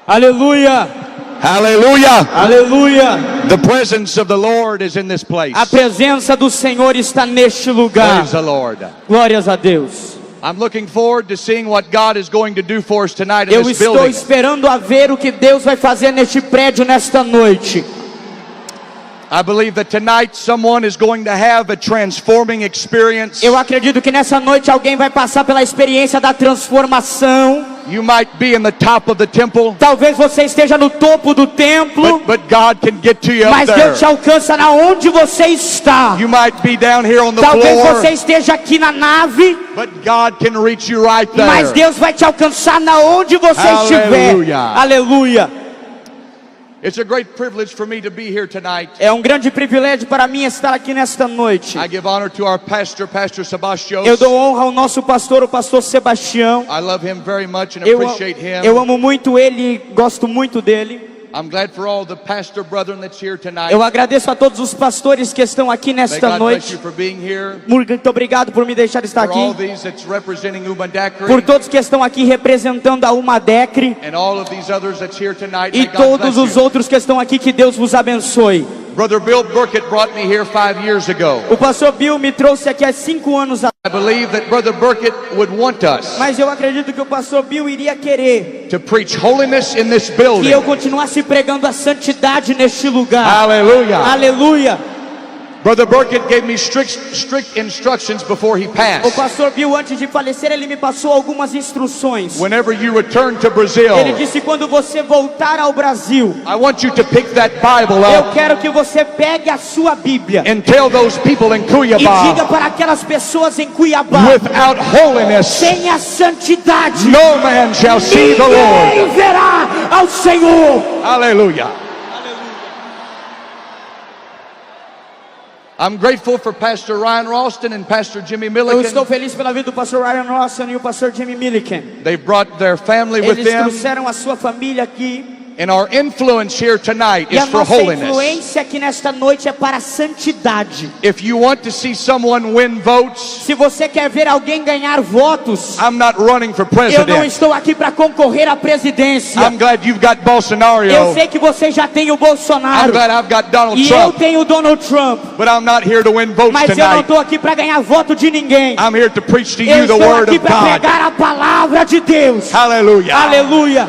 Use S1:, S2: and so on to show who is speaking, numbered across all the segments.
S1: Aleluia.
S2: Hallelujah.
S1: Aleluia.
S2: The presence of the Lord is in this place.
S1: A presença do Senhor está neste lugar.
S2: Praise the Lord.
S1: Glórias a Deus.
S2: I'm looking forward to seeing what God is going to do for us tonight in
S1: Eu
S2: this
S1: estou
S2: building.
S1: esperando a ver o que Deus vai fazer neste prédio nesta noite.
S2: I believe that tonight someone is going to have a transforming experience.
S1: Eu acredito que nessa noite alguém vai passar pela experiência da transformação.
S2: You might be in the top of the temple,
S1: Talvez você esteja no topo do templo,
S2: but God can get to you up
S1: mas
S2: there.
S1: Deus te alcança na onde você está.
S2: You might be down here on the
S1: Talvez
S2: floor,
S1: você esteja aqui na nave,
S2: but God can reach you right
S1: mas
S2: there.
S1: Deus vai te alcançar na onde você estiver.
S2: Aleluia.
S1: Aleluia.
S2: It's a great privilege for me to be here tonight.
S1: É um grande privilégio para mim estar aqui nesta noite.
S2: I give honor to our pastor, Pastor Sebastião.
S1: Eu dou honra ao nosso pastor, o pastor Sebastião.
S2: I love him very much and
S1: Eu
S2: appreciate him.
S1: amo muito ele, gosto muito dele.
S2: I'm glad for all the pastor brethren that's here tonight.
S1: Eu agradeço a todos os pastores que estão aqui
S2: May
S1: nesta
S2: God bless
S1: noite.
S2: you for being here.
S1: Muito obrigado por me deixar estar
S2: For all
S1: aqui.
S2: these that's representing Umandakri,
S1: Por todos que estão aqui representando a Umadecre.
S2: and all of these others that's here tonight.
S1: E
S2: May God
S1: todos
S2: bless
S1: os
S2: you.
S1: outros que estão aqui, que Deus vos abençoe.
S2: Brother Bill Burkett brought me here 5 years ago.
S1: O pastor Bill me trouxe aqui há 5 anos atrás.
S2: I believe that Brother Burkett would want us
S1: Mas eu acredito que o pastor Bill iria querer
S2: to preach holiness in this
S1: que
S2: building.
S1: eu continuasse pregando a santidade neste lugar.
S2: Hallelujah.
S1: Aleluia.
S2: Brother Burkett gave me strict instructions before he
S1: O
S2: passed.
S1: pastor Bill, antes de falecer, ele me passou algumas instruções.
S2: Whenever you return to Brazil,
S1: Ele disse: quando você voltar ao Brasil,
S2: I want you to pick that Bible
S1: eu
S2: up
S1: quero que você pegue a sua Bíblia
S2: and tell those people in
S1: e diga
S2: Cuiabá,
S1: para aquelas pessoas em Cuiabá:
S2: without holiness,
S1: sem a santidade,
S2: no man shall see the
S1: ninguém
S2: Lord.
S1: verá ao Senhor.
S2: Hallelujah. I'm grateful for Pastor Ryan Ralston and Pastor Jimmy
S1: Eu estou
S2: Milliken.
S1: feliz pela vida do pastor Ryan Rawson e o pastor Jimmy Milliken.
S2: They brought their family with
S1: Eles
S2: them,
S1: trouxeram a sua família aqui.
S2: and our influence here tonight
S1: E
S2: is
S1: a
S2: for
S1: nossa
S2: holiness.
S1: influência aqui nesta noite é para a santidade.
S2: If you want to see someone win votes,
S1: Se você quer ver alguém ganhar votos,
S2: I'm not running for
S1: eu não
S2: president.
S1: estou aqui para concorrer à presidência.
S2: I'm glad you've got
S1: Eu
S2: Bolsonaro.
S1: sei que você já tem o
S2: I'm
S1: Bolsonaro
S2: glad I've got Donald
S1: e eu
S2: Trump,
S1: tenho o Donald Trump,
S2: but I'm not here to win votes
S1: mas eu não
S2: tonight.
S1: estou aqui para ganhar voto de ninguém.
S2: I'm here to preach to
S1: Eu
S2: you the
S1: estou
S2: word
S1: aqui
S2: of
S1: para
S2: God.
S1: pregar a palavra de Deus.
S2: Hallelujah.
S1: Aleluia.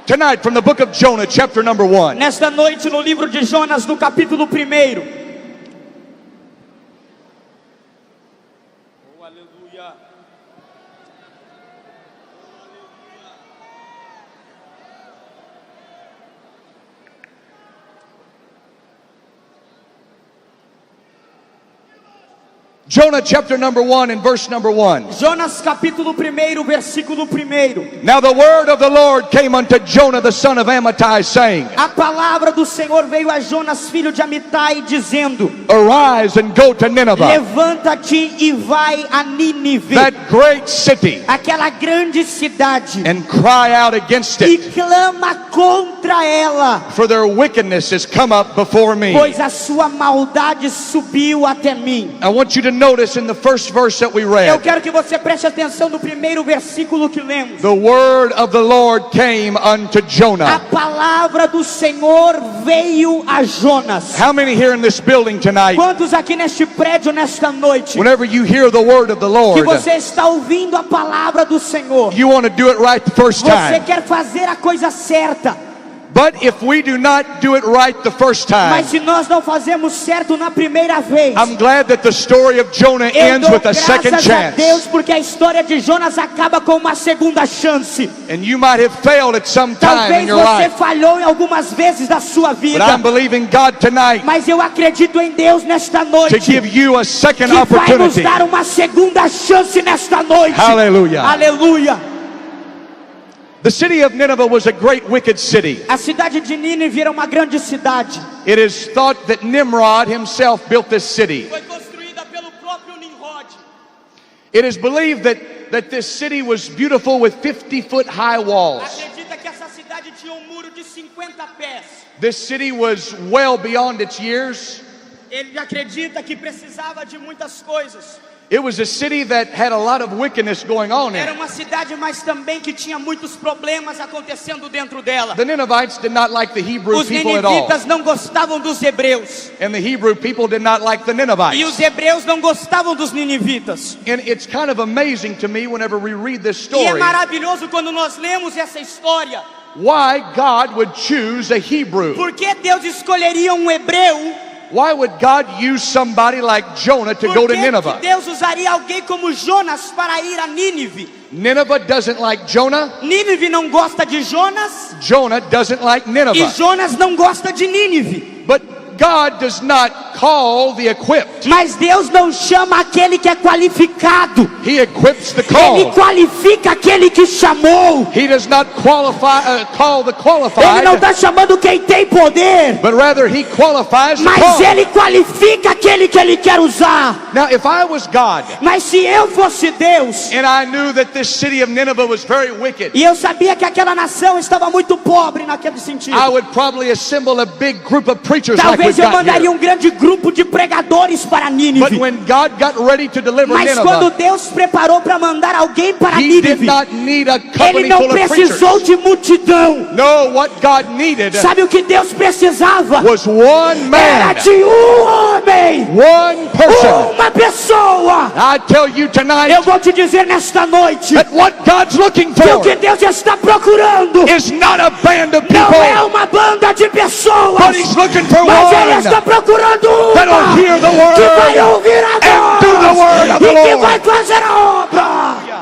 S2: Tonight from the book of Jonah, chapter number 1.
S1: Nesta noite, no livro de Jonas, no capítulo 1. Oh, aleluia.
S2: Jonah chapter number 1 and verse number 1.
S1: Jonas capítulo 1, versículo 1.
S2: Now the word of the Lord came unto Jonah the son of Amittai, saying,
S1: A palavra do Senhor veio a Jonas, filho de Amitai, dizendo:
S2: Arise and go to Nineveh,
S1: levanta-te e vai a Nínive,
S2: that great city,
S1: aquela grande cidade,
S2: and cry out against
S1: e
S2: it,
S1: clama contra ela,
S2: for their wickedness has come up before me.
S1: pois a sua maldade subiu até mim.
S2: I want you to notice in the first verse that we
S1: Eu
S2: read,
S1: quero que você preste atenção no primeiro versículo que lemos.
S2: the word of the Lord came unto
S1: A
S2: Jonah.
S1: palavra do Senhor veio a Jonas.
S2: How many here in this building tonight,
S1: Quantos aqui neste prédio nesta noite,
S2: whenever you hear the word of the
S1: que
S2: Lord,
S1: você está ouvindo a palavra do Senhor,
S2: you want to do it right the first
S1: você
S2: time?
S1: quer fazer a coisa certa,
S2: But if we do not do it right the first time,
S1: mas se nós não fazemos certo na primeira vez,
S2: I'm glad that the story of Jonah
S1: eu
S2: ends
S1: dou
S2: with a second
S1: graças a Deus,
S2: chance.
S1: porque a história de Jonas acaba com uma segunda chance.
S2: And you might have failed at some time
S1: Talvez
S2: in your
S1: você
S2: life,
S1: falhou em algumas vezes da sua
S2: but
S1: vida,
S2: I'm believing God tonight
S1: mas eu acredito em Deus nesta
S2: to
S1: noite,
S2: give you a second
S1: que vai nos
S2: opportunity.
S1: dar uma segunda chance nesta noite.
S2: Hallelujah.
S1: Aleluia.
S2: The city of Nineveh was a great wicked city.
S1: A cidade de Nínive era uma grande cidade.
S2: It is thought that Nimrod himself built this city.
S1: Foi construída pelo próprio Nimrod.
S2: It is believed that this city was beautiful with 50-foot high walls.
S1: Acredita que essa cidade tinha muro de 50 pés.
S2: This city was well beyond its years.
S1: Ele acredita que precisava de muitas coisas.
S2: It was a city that had a lot of wickedness going on in
S1: Era
S2: it.
S1: uma cidade, mas também que tinha muitos problemas acontecendo dentro dela.
S2: The Ninevites did not like the Hebrew
S1: Os
S2: people at all.
S1: ninivitas não gostavam dos hebreus.
S2: And the Hebrew people did not like the
S1: E
S2: Ninevites.
S1: os hebreus não gostavam dos ninivitas.
S2: And it's kind of amazing to me whenever we read this
S1: E é
S2: story,
S1: maravilhoso quando nós lemos essa história.
S2: why God would choose a Hebrew.
S1: Por que Deus escolheria um hebreu?
S2: Why would God use somebody like Jonah to
S1: Por
S2: go to
S1: que
S2: Nineveh?
S1: Deus usaria alguém como Jonas para ir a Nínive?
S2: Nineveh doesn't like Jonah.
S1: Nínive não gosta de Jonas
S2: Jonah doesn't like
S1: e
S2: Nineveh.
S1: Jonas não gosta de Nínive.
S2: But God does not call the equipped.
S1: Mas Deus não chama aquele que é qualificado.
S2: He equips the
S1: Ele
S2: called.
S1: qualifica aquele que chamou.
S2: He does not call the
S1: Ele
S2: qualified,
S1: não está chamando quem tem poder,
S2: but rather he qualifies the
S1: mas
S2: called.
S1: ele qualifica aquele que ele quer usar.
S2: Now, if I was God
S1: Mas se eu fosse Deus
S2: and I knew that this city of Nineveh was very wicked,
S1: e eu sabia que aquela nação estava muito pobre naquele sentido,
S2: I would probably assemble a big group of preachers like
S1: talvez
S2: we've
S1: eu
S2: got
S1: mandaria
S2: here.
S1: um grande grupo de pregadores para
S2: But
S1: Nínive.
S2: when God got ready to deliver
S1: Mas quando
S2: Nineveh,
S1: Deus preparou para mandar alguém para
S2: he did
S1: Nínive,
S2: not need a
S1: ele
S2: company
S1: não
S2: full of
S1: precisou
S2: preachers.
S1: de multidão.
S2: No, what God needed
S1: Sabe o que Deus precisava?
S2: was one
S1: Era
S2: man,
S1: de um homem,
S2: one person.
S1: uma pessoa.
S2: I tell you tonight
S1: Eu vou te dizer nesta noite
S2: that what God's looking
S1: que o que
S2: for
S1: Deus está procurando
S2: is not a band of
S1: não é
S2: people,
S1: uma banda de pessoas,
S2: but He's looking for
S1: mas Ele está
S2: one
S1: procurando
S2: that'll
S1: uma
S2: hear the
S1: que vai
S2: word
S1: ouvir a
S2: and do the word of
S1: voz
S2: the
S1: e que
S2: Lord.
S1: vai fazer a obra.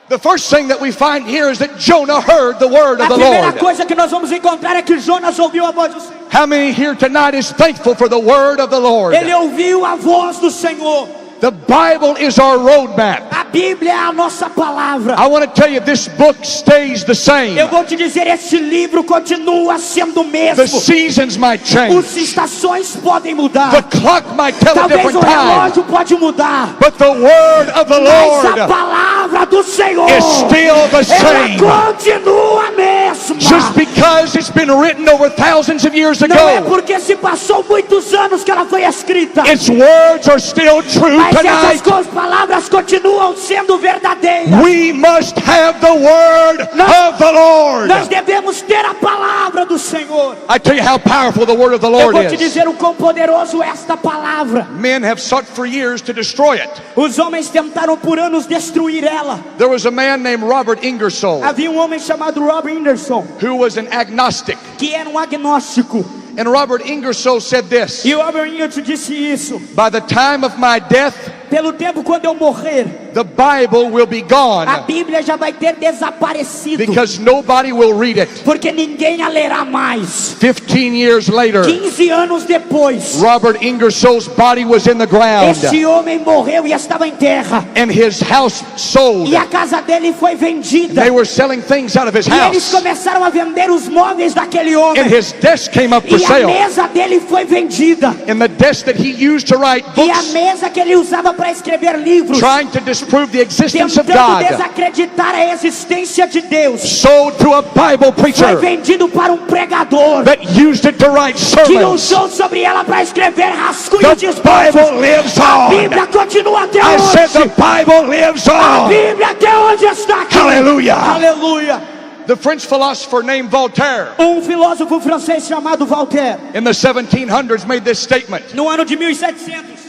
S2: The first thing that we find here is that Jonah heard the word
S1: A
S2: of the
S1: primeira
S2: Lord.
S1: coisa que nós vamos encontrar é que Jonas ouviu a voz do Senhor.
S2: How many here tonight is thankful for the word of the Lord?
S1: Ele ouviu a voz do Senhor.
S2: The Bible is our roadmap.
S1: A Bíblia é a nossa palavra.
S2: I want to tell you, this book stays the same.
S1: Eu vou te dizer, este livro continua sendo o
S2: The
S1: mesmo.
S2: seasons might change.
S1: As estações podem mudar.
S2: The clock might tell a
S1: Talvez
S2: different
S1: o
S2: time.
S1: relógio pode mudar.
S2: But the word of the
S1: Mas a
S2: Lord
S1: palavra do Senhor,
S2: is still the
S1: ela
S2: same.
S1: continua a mesma.
S2: Just because it's been written over thousands of years
S1: Não é
S2: ago,
S1: porque se passou muitos anos que ela foi escrita.
S2: its words are still true
S1: Mas essas
S2: tonight.
S1: palavras continuam sendo verdadeiras.
S2: We must have the word of the Lord.
S1: Nós devemos ter a palavra do Senhor.
S2: I tell you how powerful the word of the
S1: Eu
S2: Lord
S1: vou te
S2: is.
S1: dizer o quão poderoso é esta palavra.
S2: Men have sought for years to destroy it.
S1: Os homens tentaram por anos destruir ela.
S2: There was a man named Robert Ingersoll
S1: Havia um homem chamado Robert Anderson,
S2: who was an agnostic.
S1: que era um agnóstico.
S2: And Robert Ingersoll said this:
S1: E o Robert Anderson disse isso:
S2: by the time of my death,
S1: pelo tempo quando eu morrer,
S2: the Bible will be
S1: a
S2: gone
S1: Bíblia já vai ter desaparecido,
S2: because nobody will read it.
S1: porque ninguém a lerá mais.
S2: 15 years later,
S1: 15 anos depois,
S2: Robert Ingersoll's body was in the ground
S1: este homem morreu e estava em terra.
S2: and his house sold.
S1: E a casa dele foi vendida.
S2: They were selling things out of his
S1: E eles
S2: house,
S1: começaram a vender os móveis daquele homem.
S2: and his desk came up for
S1: E a
S2: sale.
S1: mesa dele foi vendida.
S2: And the desk that he used to write
S1: E a
S2: books,
S1: mesa que ele usava para escrever livros,
S2: trying to disprove the existence of
S1: tentando
S2: God,
S1: desacreditar a existência de Deus,
S2: sold to a Bible
S1: foi
S2: preacher
S1: vendido para um pregador
S2: that used it to write
S1: que
S2: sermons.
S1: usou sobre ela para escrever rascunhos de
S2: The
S1: esboços.
S2: Bible lives
S1: A
S2: on.
S1: Bíblia continua até
S2: I said the
S1: hoje.
S2: Bible lives
S1: A
S2: on.
S1: Bíblia até hoje está aqui.
S2: Hallelujah.
S1: Aleluia.
S2: The French philosopher named Voltaire
S1: Um filósofo francês chamado Voltaire,
S2: in the 1700s made this statement.
S1: no ano de 1700,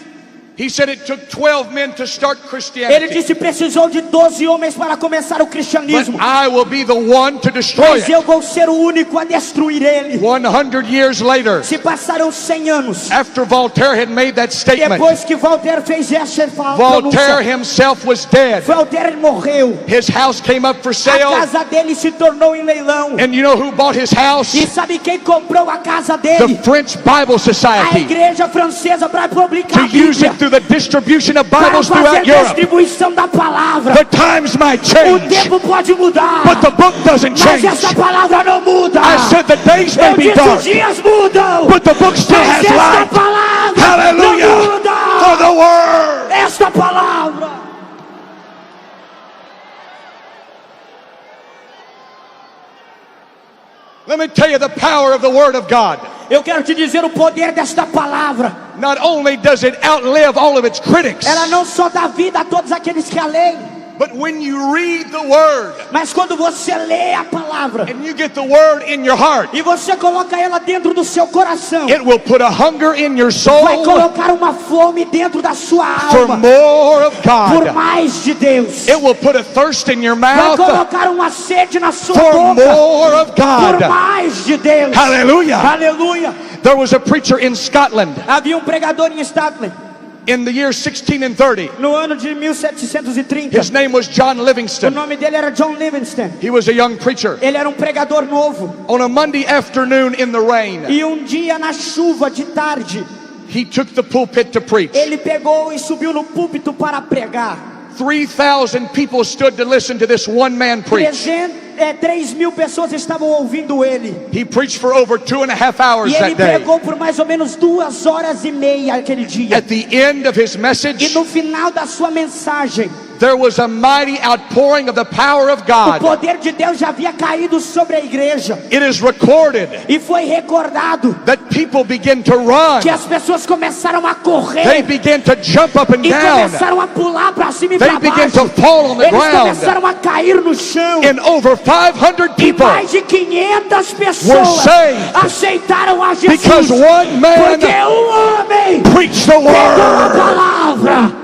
S2: He said it took 12 men to start
S1: ele
S2: Christianity,
S1: disse: precisou de 12 homens para começar o
S2: but
S1: cristianismo,
S2: I will be the one to destroy
S1: mas
S2: it.
S1: eu vou ser o único a destruir ele.
S2: 100 years later,
S1: Se passaram 100 anos
S2: after Voltaire had made that statement,
S1: depois que Voltaire fez essa
S2: Voltaire
S1: pronúncia,
S2: himself was dead.
S1: Voltaire morreu.
S2: His house came up for
S1: A
S2: sale,
S1: casa dele se tornou em leilão.
S2: and you know who bought his house?
S1: E sabe quem comprou a casa
S2: The
S1: dele?
S2: French Bible
S1: A
S2: Society,
S1: igreja francesa, para publicar a
S2: to use
S1: Bíblia,
S2: it through the distribution of
S1: para
S2: Bibles
S1: fazer
S2: throughout Europe.
S1: distribuição da palavra.
S2: The times might
S1: O
S2: change,
S1: tempo pode mudar,
S2: but the book doesn't
S1: mas
S2: change.
S1: essa palavra não muda.
S2: I said the days may
S1: Eu
S2: be
S1: disse: os
S2: dark,
S1: dias mudam,
S2: but the book still
S1: mas
S2: has
S1: esta
S2: light.
S1: palavra não
S2: Hallelujah
S1: muda.
S2: for the word.
S1: Esta palavra.
S2: Let me tell you the power of the word of God.
S1: Eu quero te dizer o poder desta palavra.
S2: Not only does it outlive all of its critics,
S1: Ela não só dá vida a todos aqueles que a leem,
S2: but when you read the word
S1: mas quando você lê a palavra
S2: and you get the word in your heart,
S1: e você coloca ela dentro do seu coração,
S2: it will put a hunger in your soul
S1: vai colocar uma fome dentro da sua
S2: for
S1: alma
S2: more of
S1: por
S2: God.
S1: mais de Deus.
S2: It will put a thirst in your
S1: Vai
S2: mouth
S1: colocar uma sede na sua
S2: for
S1: boca
S2: more of
S1: por
S2: God.
S1: mais de Deus.
S2: Hallelujah.
S1: Aleluia.
S2: There was a preacher in Scotland
S1: Havia pregador em Scotland
S2: in the year 1630.
S1: no ano de 1730.
S2: His name was John
S1: O
S2: Livingston.
S1: nome dele era John Livingston.
S2: He was a young preacher.
S1: Ele era pregador novo.
S2: On a Monday afternoon in the rain,
S1: E dia na chuva de tarde,
S2: he took the pulpit to preach.
S1: ele pegou e subiu no púlpito para pregar.
S2: 3,000 people stood to listen to this one man preach.
S1: 3.000 pessoas estavam ouvindo ele.
S2: He preached for over 2.5 hours
S1: E ele
S2: that day.
S1: pregou por mais ou menos 2 horas e meia aquele dia.
S2: At the end of his
S1: E
S2: message,
S1: no final da sua mensagem,
S2: there was a mighty outpouring of the power of
S1: o
S2: God.
S1: poder de Deus já havia caído sobre a igreja.
S2: It is recorded
S1: E foi recordado
S2: that people begin to run.
S1: que as pessoas começaram a
S2: They
S1: correr
S2: begin to jump up and
S1: e
S2: down.
S1: começaram a pular para cima e
S2: They
S1: para
S2: begin
S1: baixo.
S2: to fall on the
S1: Eles
S2: ground.
S1: começaram a cair no chão.
S2: And over 500
S1: E
S2: people,
S1: mais de 500
S2: were
S1: pessoas
S2: saved
S1: aceitaram a Jesus.
S2: because one man
S1: Porque homem
S2: preached the
S1: pregou a
S2: word.
S1: palavra.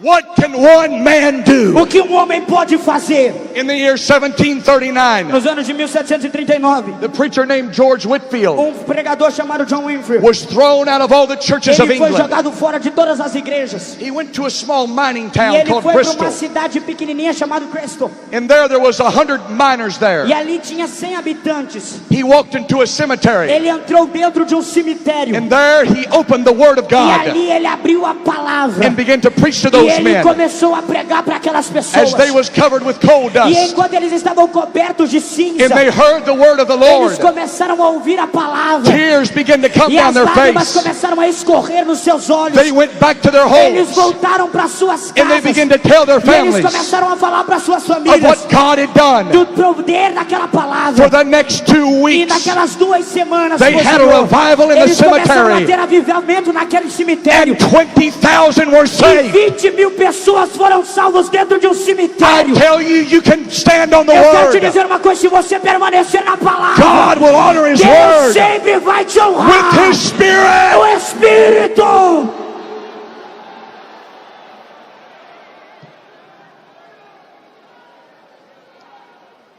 S2: What can one man do?
S1: O que homem pode fazer?
S2: In the year 1739,
S1: Nos anos de 1739,
S2: the preacher named George Whitefield
S1: pregador chamado John Winfield,
S2: was thrown out of all the churches of
S1: ele foi
S2: England.
S1: jogado fora de todas as igrejas.
S2: He went to a small mining
S1: E
S2: town
S1: ele
S2: called
S1: foi para uma
S2: Bristol.
S1: cidade pequenininha chamada Crystal.
S2: And there was 100 miners there.
S1: E ali tinha 100 habitantes.
S2: He walked into a cemetery.
S1: Ele entrou dentro de cemitério.
S2: And there he opened the word of
S1: E
S2: God
S1: ali ele abriu a palavra.
S2: and began to preach to
S1: E
S2: those
S1: ele
S2: men
S1: começou a pregar para aquelas pessoas.
S2: as they was covered with coal
S1: E
S2: dust.
S1: enquanto eles estavam cobertos de cinza,
S2: And they heard the word of the Lord.
S1: eles começaram a ouvir a palavra.
S2: Tears began to come
S1: E
S2: down
S1: as
S2: their
S1: lágrimas
S2: face.
S1: começaram a escorrer nos seus olhos.
S2: They went back to their
S1: Eles
S2: homes
S1: voltaram para suas
S2: and they
S1: casas.
S2: began to tell their
S1: E eles
S2: families
S1: começaram a falar para suas
S2: of
S1: famílias
S2: what God had done.
S1: do poder daquela palavra.
S2: For the next 2
S1: E
S2: weeks,
S1: naquelas 2 semanas,
S2: they had a
S1: posterior,
S2: revival in the
S1: eles começaram a
S2: cemetery.
S1: ter avivamento naquele cemitério.
S2: and 20,000 were
S1: E
S2: saved.
S1: 20.000 pessoas foram salvas dentro de
S2: I
S1: cemitério.
S2: tell you, you can stand on the
S1: Eu quero te
S2: word.
S1: dizer uma coisa: se você permanecer na palavra,
S2: God will honor His
S1: Deus
S2: word
S1: sempre vai te
S2: with
S1: honrar.
S2: His Spirit.
S1: O Espírito.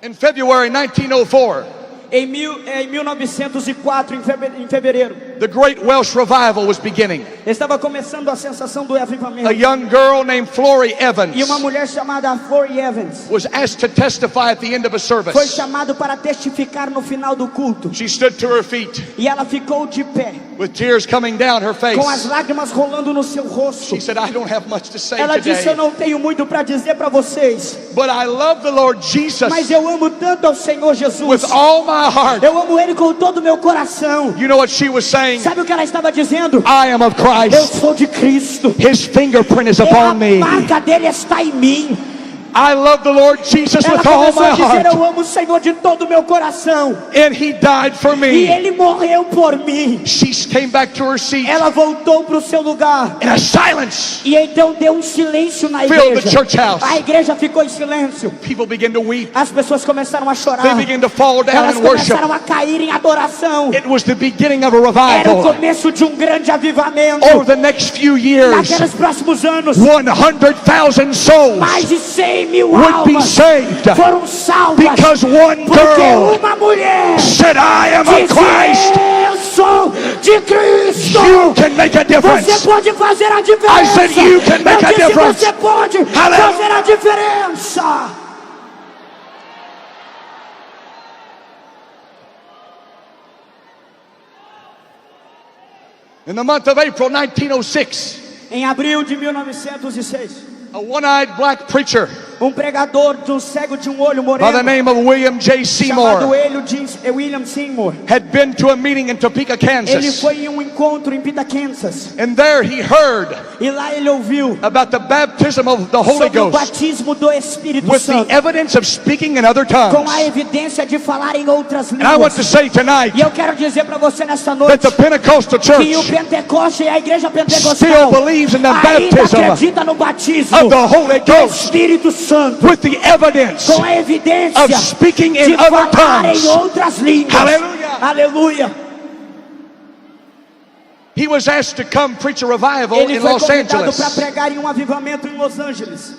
S2: In February 1904,
S1: Em 1904, em fevereiro,
S2: the Great Welsh Revival was beginning.
S1: estava começando a sensação do
S2: A
S1: avivamento.
S2: young girl named Florrie
S1: E uma
S2: Evans
S1: mulher chamada Florrie Evans
S2: was asked to testify at the end of a
S1: foi
S2: service.
S1: chamado para testificar no final do culto.
S2: She stood to her feet
S1: E ela ficou de pé,
S2: with tears coming down her face.
S1: com as lágrimas rolando no seu rosto.
S2: She said, I don't have much to say
S1: Ela disse: eu
S2: today,
S1: não tenho muito para dizer para vocês,
S2: but I love the Lord Jesus
S1: mas eu amo tanto ao Senhor Jesus.
S2: with all my heart.
S1: Eu amo Ele com todo o meu coração.
S2: You know what she was saying?
S1: Sabe o que ela estava dizendo?
S2: I am of
S1: Eu
S2: Christ.
S1: sou de Cristo.
S2: His fingerprint is
S1: A
S2: upon me.
S1: marca dele está em mim.
S2: I love the Lord Jesus
S1: Ela
S2: with all
S1: começou
S2: my
S1: a dizer:
S2: heart.
S1: eu amo o Senhor de todo o meu coração.
S2: And He died for
S1: E
S2: me.
S1: Ele morreu por mim.
S2: She came back to her seat
S1: Ela voltou para o seu lugar.
S2: and a silence.
S1: E então deu um silêncio na
S2: Filled the
S1: igreja.
S2: church house.
S1: A igreja ficou em silêncio.
S2: People began to weep.
S1: As pessoas começaram a chorar.
S2: They began to fall down
S1: Elas
S2: in worship.
S1: começaram a cair em adoração.
S2: It was the beginning of a
S1: Era o
S2: revival.
S1: começo de um grande avivamento.
S2: Over the next few years,
S1: Naqueles próximos anos,
S2: 100,000 souls
S1: mais de 100.000
S2: would be
S1: almas
S2: saved
S1: foram salvas.
S2: because one
S1: Porque
S2: girl
S1: uma mulher
S2: said, I am of
S1: disse:
S2: Christ.
S1: eu sou de Cristo.
S2: You can make a
S1: Você
S2: difference.
S1: pode fazer a diferença.
S2: I said you can make a
S1: Eu disse:
S2: difference.
S1: você pode
S2: Hallelujah.
S1: fazer a diferença.
S2: In the month of April 1906,
S1: Em abril de 1906,
S2: a one-eyed black preacher
S1: um pregador de um cego de um olho
S2: by the
S1: moreno,
S2: name of William J.
S1: chamado
S2: Seymour
S1: William Seymour.
S2: had been to a meeting in Topeka,
S1: Ele
S2: Kansas.
S1: foi em um encontro em Pita, Kansas,
S2: And there he heard
S1: e lá ele ouviu
S2: about the baptism of the Holy
S1: sobre o
S2: Ghost
S1: batismo do Espírito
S2: with the
S1: Santo,
S2: evidence of speaking in other
S1: com
S2: tongues.
S1: a evidência de falar em outras
S2: And I want to
S1: línguas.
S2: say tonight
S1: E eu quero dizer para você nesta
S2: that
S1: noite
S2: the Pentecostal
S1: que o
S2: church
S1: Pentecoste e a igreja
S2: still
S1: pentecostal
S2: believes in the
S1: ainda
S2: baptism
S1: acredita no batismo
S2: of the Holy
S1: do
S2: Ghost
S1: Espírito Santo,
S2: with the evidence
S1: com a evidência
S2: of speaking in
S1: de
S2: other
S1: falar em
S2: tongues.
S1: outras línguas.
S2: Hallelujah.
S1: Aleluia.
S2: He was asked to come preach a revival
S1: Ele
S2: in
S1: foi
S2: Los
S1: convidado para
S2: Angeles.
S1: pregar em um avivamento em Los Angeles.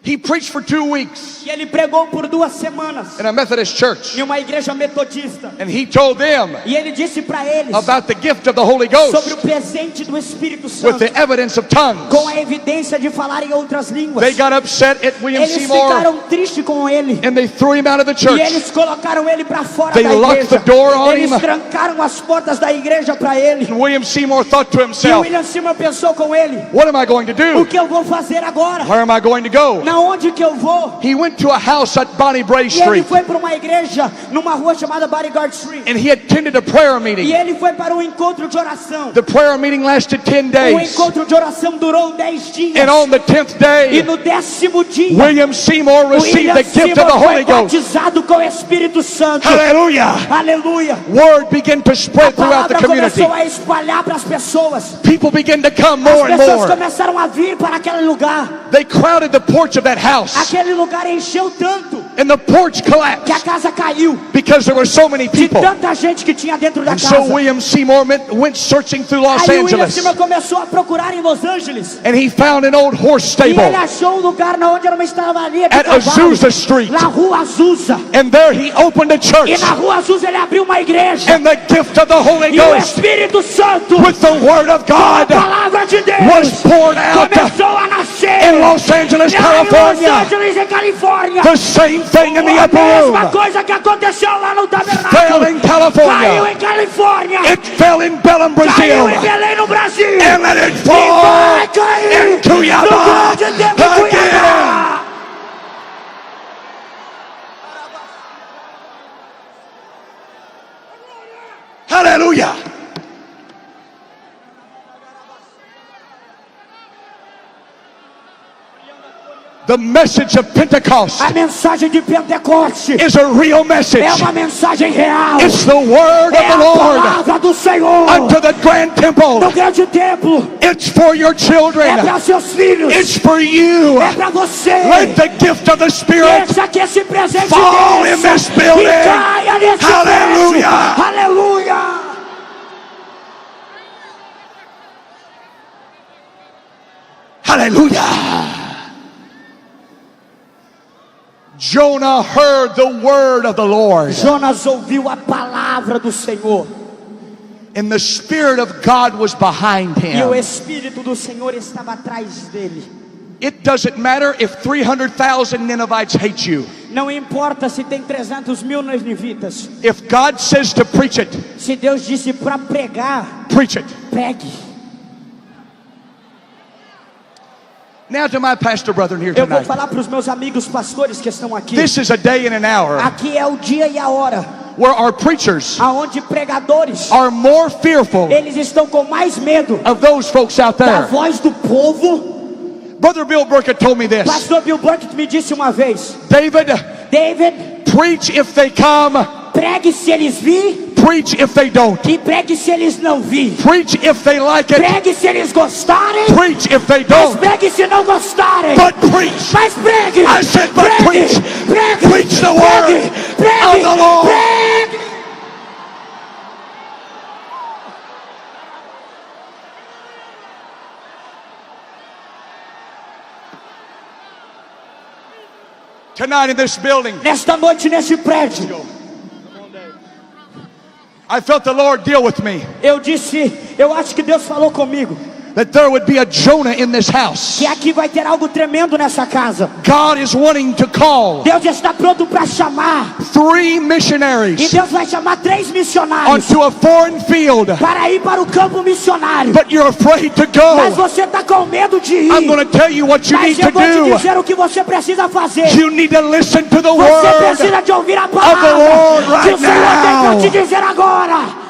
S2: He preached for 2 weeks
S1: E ele pregou por 2 semanas
S2: in a Methodist church.
S1: em uma igreja metodista.
S2: And he told them
S1: E ele disse para eles
S2: about the gift of the Holy
S1: sobre o
S2: Ghost
S1: presente do Espírito
S2: with
S1: Santo,
S2: the evidence of tongues.
S1: com a evidência de falar em outras línguas.
S2: They got upset at William
S1: Eles
S2: Seymour
S1: ficaram tristes com ele.
S2: and they threw him out of the
S1: E
S2: church.
S1: eles colocaram ele para fora
S2: They
S1: da
S2: locked
S1: igreja.
S2: the door on
S1: Eles
S2: him.
S1: trancaram as portas da igreja para ele.
S2: And William Seymour thought to
S1: E
S2: himself,
S1: William Seymour pensou com ele:
S2: what am I going to
S1: o
S2: do?
S1: que eu vou fazer agora?
S2: Where am I going to go?
S1: Na onde que eu vou?
S2: He went to a house at Bonnie Bray
S1: E ele
S2: Street
S1: foi para uma igreja numa rua chamada Bodyguard Street.
S2: and he attended a prayer
S1: E
S2: meeting.
S1: ele foi para um encontro de oração.
S2: The prayer meeting lasted 10
S1: O
S2: days.
S1: encontro de oração durou 10 dias.
S2: And on the 10th
S1: E
S2: day,
S1: no 10º dia,
S2: William Seymour received
S1: William
S2: the gift of
S1: Seymour
S2: the
S1: foi
S2: Holy Ghost.
S1: batizado com o Espírito Santo.
S2: Hallelujah.
S1: Aleluia.
S2: Word began to
S1: A
S2: spread throughout the
S1: palavra
S2: community.
S1: começou a espalhar para as pessoas.
S2: People began to come
S1: As
S2: more and
S1: pessoas
S2: more.
S1: começaram a vir para aquele lugar.
S2: They crowded the porch of that house
S1: Aquele lugar encheu tanto
S2: and the porch
S1: que a
S2: collapsed
S1: casa caiu
S2: because there were so many
S1: de
S2: people.
S1: tanta gente que tinha dentro da
S2: And so
S1: casa.
S2: William Seymour went searching through Los
S1: Aí o William
S2: Angeles
S1: Seymour começou a procurar em Los Angeles.
S2: and he found an old horse
S1: E ele
S2: stable
S1: achou um lugar onde era uma estavaria de
S2: at
S1: cavalo.
S2: Azusa Street.
S1: Na rua Azusa.
S2: And there he opened a
S1: E
S2: church
S1: na rua Azusa ele abriu uma igreja.
S2: and the gift of the Holy
S1: E o
S2: Ghost
S1: Espírito Santo,
S2: with the Word of
S1: a
S2: God
S1: palavra de
S2: was
S1: Deus,
S2: poured out
S1: começou a nascer
S2: in Los Angeles,
S1: lá em Los
S2: California.
S1: Angeles, em Califórnia.
S2: The same thing in the
S1: A
S2: upper
S1: mesma
S2: room
S1: coisa que aconteceu lá no
S2: fell
S1: tabernáculo
S2: in
S1: caiu
S2: California.
S1: em Califórnia,
S2: It fell in Belém,
S1: caiu
S2: Brazil.
S1: em Belém, no Brasil,
S2: And let it
S1: e
S2: fall
S1: vai cair
S2: in Cuiabá
S1: no grande tempo de
S2: again.
S1: Cuiabá.
S2: Hallelujah. The message of Pentecost
S1: A mensagem de Pentecoste
S2: is a real message.
S1: é uma mensagem real.
S2: It's the word
S1: É
S2: of the
S1: a
S2: Lord
S1: palavra do Senhor
S2: unto the grand temple.
S1: no grande templo.
S2: It's for your
S1: É
S2: children.
S1: para seus filhos.
S2: It's for you.
S1: É para você.
S2: Let the gift of the Spirit
S1: Deixa que esse presente
S2: fall in
S1: desça
S2: this building.
S1: e caia nesse
S2: Hallelujah.
S1: prédio. Aleluia.
S2: Hallelujah. Jonah heard the word of the Lord,
S1: Jonas ouviu a palavra do Senhor
S2: and the Spirit of God was behind
S1: e o
S2: him.
S1: Espírito do Senhor estava atrás dele.
S2: It doesn't matter if 300,000 Ninevites hate you.
S1: Não importa se tem 300.000 ninivitas.
S2: If God says to preach it,
S1: Se Deus disse para pregar,
S2: preach it.
S1: pregue.
S2: Now to my pastor brethren here
S1: Eu vou
S2: tonight.
S1: falar para os meus amigos pastores que estão aqui.
S2: This is a day and an hour
S1: Aqui é o dia e a hora
S2: where our preachers
S1: aonde pregadores,
S2: are more fearful
S1: eles estão com mais medo
S2: of those folks out
S1: da
S2: there.
S1: voz do povo.
S2: Brother Bill Burkett told me this.
S1: Pastor Bill Burkett me disse uma vez:
S2: David,
S1: David,
S2: preach if they come,
S1: pregue se eles vir
S2: preach if they don't.
S1: e pregue se eles não vir.
S2: Preach if they like it,
S1: Pregue se eles gostarem,
S2: preach if they
S1: mas
S2: don't.
S1: pregue se não gostarem.
S2: But preach.
S1: Mas pregue,
S2: I said, but
S1: pregue,
S2: preach.
S1: pregue,
S2: Preach the word
S1: pregue,
S2: of the Lord.
S1: pregue.
S2: Tonight in this building,
S1: Nesta noite neste prédio,
S2: I felt the Lord deal with me.
S1: eu disse, eu acho que Deus falou comigo.
S2: that there would be a Jonah in this house.
S1: que aqui vai ter algo tremendo nessa casa.
S2: God is wanting to call
S1: Deus está pronto para chamar.
S2: 3
S1: E
S2: missionaries
S1: Deus vai chamar 3 missionários
S2: onto a foreign field,
S1: para ir para o campo missionário.
S2: but you're afraid to
S1: Mas
S2: go.
S1: você está com medo de
S2: I'm
S1: ir.
S2: going to tell you what you
S1: Mas
S2: need
S1: eu
S2: to
S1: vou te
S2: do.
S1: dizer o que você precisa fazer.
S2: You need to listen to the
S1: Você
S2: word.
S1: precisa de ouvir a
S2: Lord
S1: palavra que
S2: right
S1: o Senhor tem para
S2: now.
S1: te dizer agora.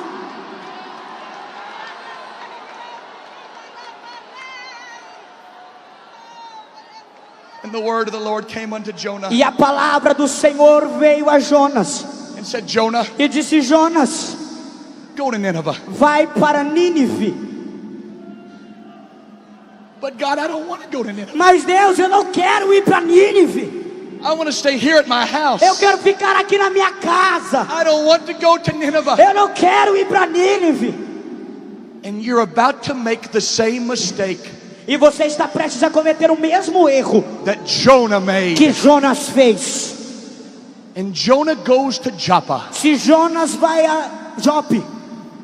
S2: And the word of the Lord came unto Jonah
S1: E a palavra do Senhor veio a Jonas
S2: and said, Jonah,
S1: e disse: Jonas,
S2: go to Nineveh.
S1: vai para Nínive.
S2: But God, I don't want to go to Nineveh.
S1: Mas Deus, eu não quero ir para Nínive.
S2: I want to stay here at my house.
S1: Eu quero ficar aqui na minha casa.
S2: I don't want to go to Nineveh.
S1: Eu não quero ir para Nínive.
S2: And you're about to make the same mistake
S1: E você está prestes a cometer o mesmo erro
S2: that Jonah made.
S1: que Jonas fez.
S2: And Jonah goes to Joppa.
S1: Se Jonas vai a Jope,